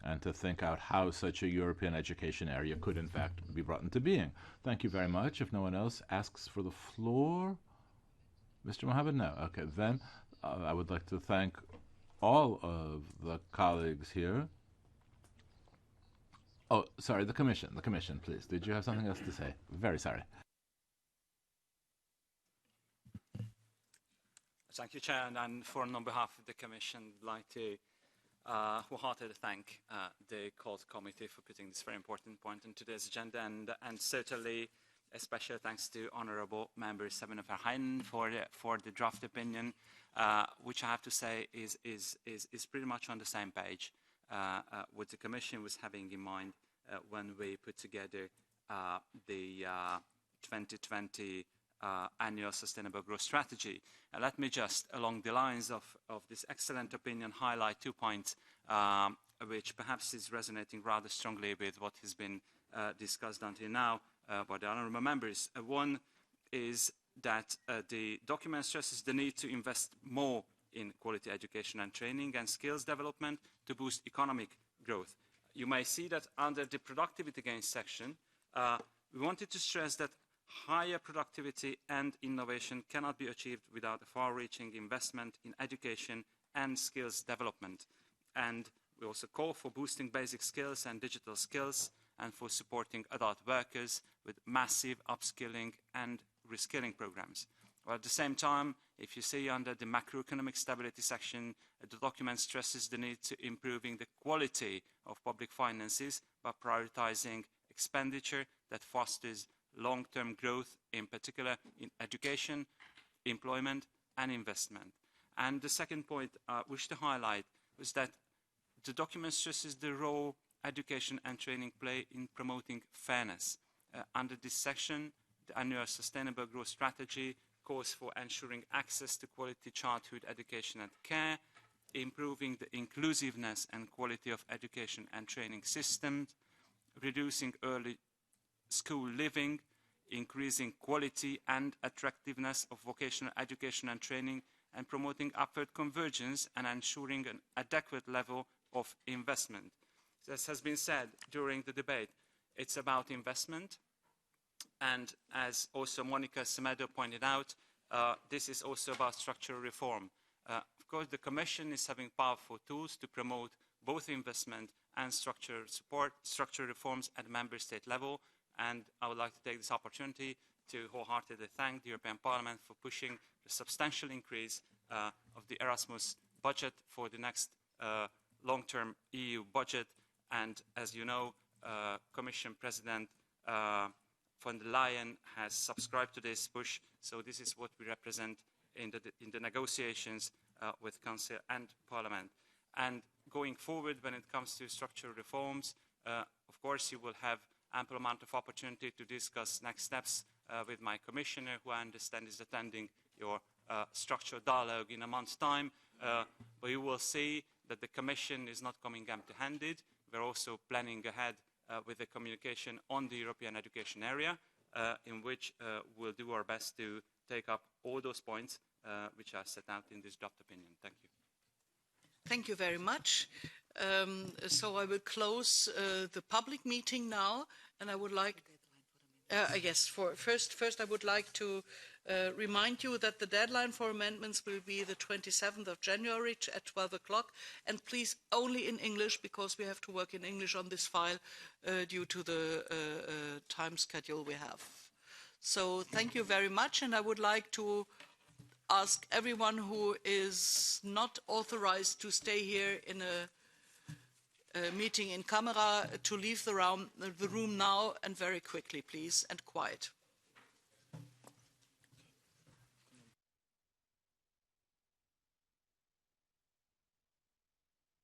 [SPEAKER 2] and to think out how such a European education area could, in fact, be brought into being. Thank you very much. If no one else asks for the floor, Mr. Mohammed, no. Okay, then I would like to thank all of the colleagues here. Oh, sorry, the Commission, please. Did you have something else to say? Very sorry.
[SPEAKER 13] Thank you, Chair, and on behalf of the Commission, I'd like to wholeheartedly thank the Cult Committee for putting this very important point on today's agenda, and certainly a special thanks to Honourable Member Sabine Verheyen for the draft opinion, which I have to say is pretty much on the same page what the Commission was having in mind when we put together the 2020 annual sustainable growth strategy. Let me just, along the lines of this excellent opinion, highlight 2 points which perhaps is resonating rather strongly with what has been discussed until now by the honourable members. One is that the document stresses the need to invest more in quality education and training and skills development to boost economic growth. You may see that under the productivity gains section, we wanted to stress that higher productivity and innovation cannot be achieved without a far-reaching investment in education and skills development. And we also call for boosting basic skills and digital skills and for supporting adult workers with massive upskilling and reskilling programs. Well, at the same time, if you see under the macroeconomic stability section, the document stresses the need to improving the quality of public finances by prioritizing expenditure that fosters long-term growth, in particular in education, employment and investment. And the second point I wish to highlight was that the document stresses the role education and training play in promoting fairness. Under this section, the annual Sustainable Growth Strategy calls for ensuring access to quality childhood education and care, improving the inclusiveness and quality of education and training systems, reducing early school living, increasing quality and attractiveness of vocational education and training, and promoting upward convergence and ensuring an adequate level of investment. As has been said during the debate, it's about investment, and as also Monica Semedo pointed out, this is also about structural reform. Of course, the Commission is having powerful tools to promote both investment and structural reforms at member state level, and I would like to take this opportunity to wholeheartedly thank the European Parliament for pushing the substantial increase of the Erasmus budget for the next long-term EU budget. And as you know, Commission President von der Leyen has subscribed to this push, so this is what we represent in the negotiations with Council and Parliament. And going forward, when it comes to structural reforms, of course you will have ample amount of opportunity to discuss next steps with my Commissioner, who I understand is attending your structural dialogue in a month's time. But you will see that the Commission is not coming empty-handed. We're also planning ahead with a communication on the European education area, in which we'll do our best to take up all those points which are set out in this draft opinion. Thank you.
[SPEAKER 1] Thank you very much. So I will close the public meeting now, and I would like, yes, first I would like to remind you that the deadline for amendments will be the 27th of January at 12 o'clock, and please only in English, because we have to work in English on this file due to the time schedule we have. So thank you very much, and I would like to ask everyone who is not authorized to stay here in a meeting in camera to leave the room now, and very quickly, please, and quiet.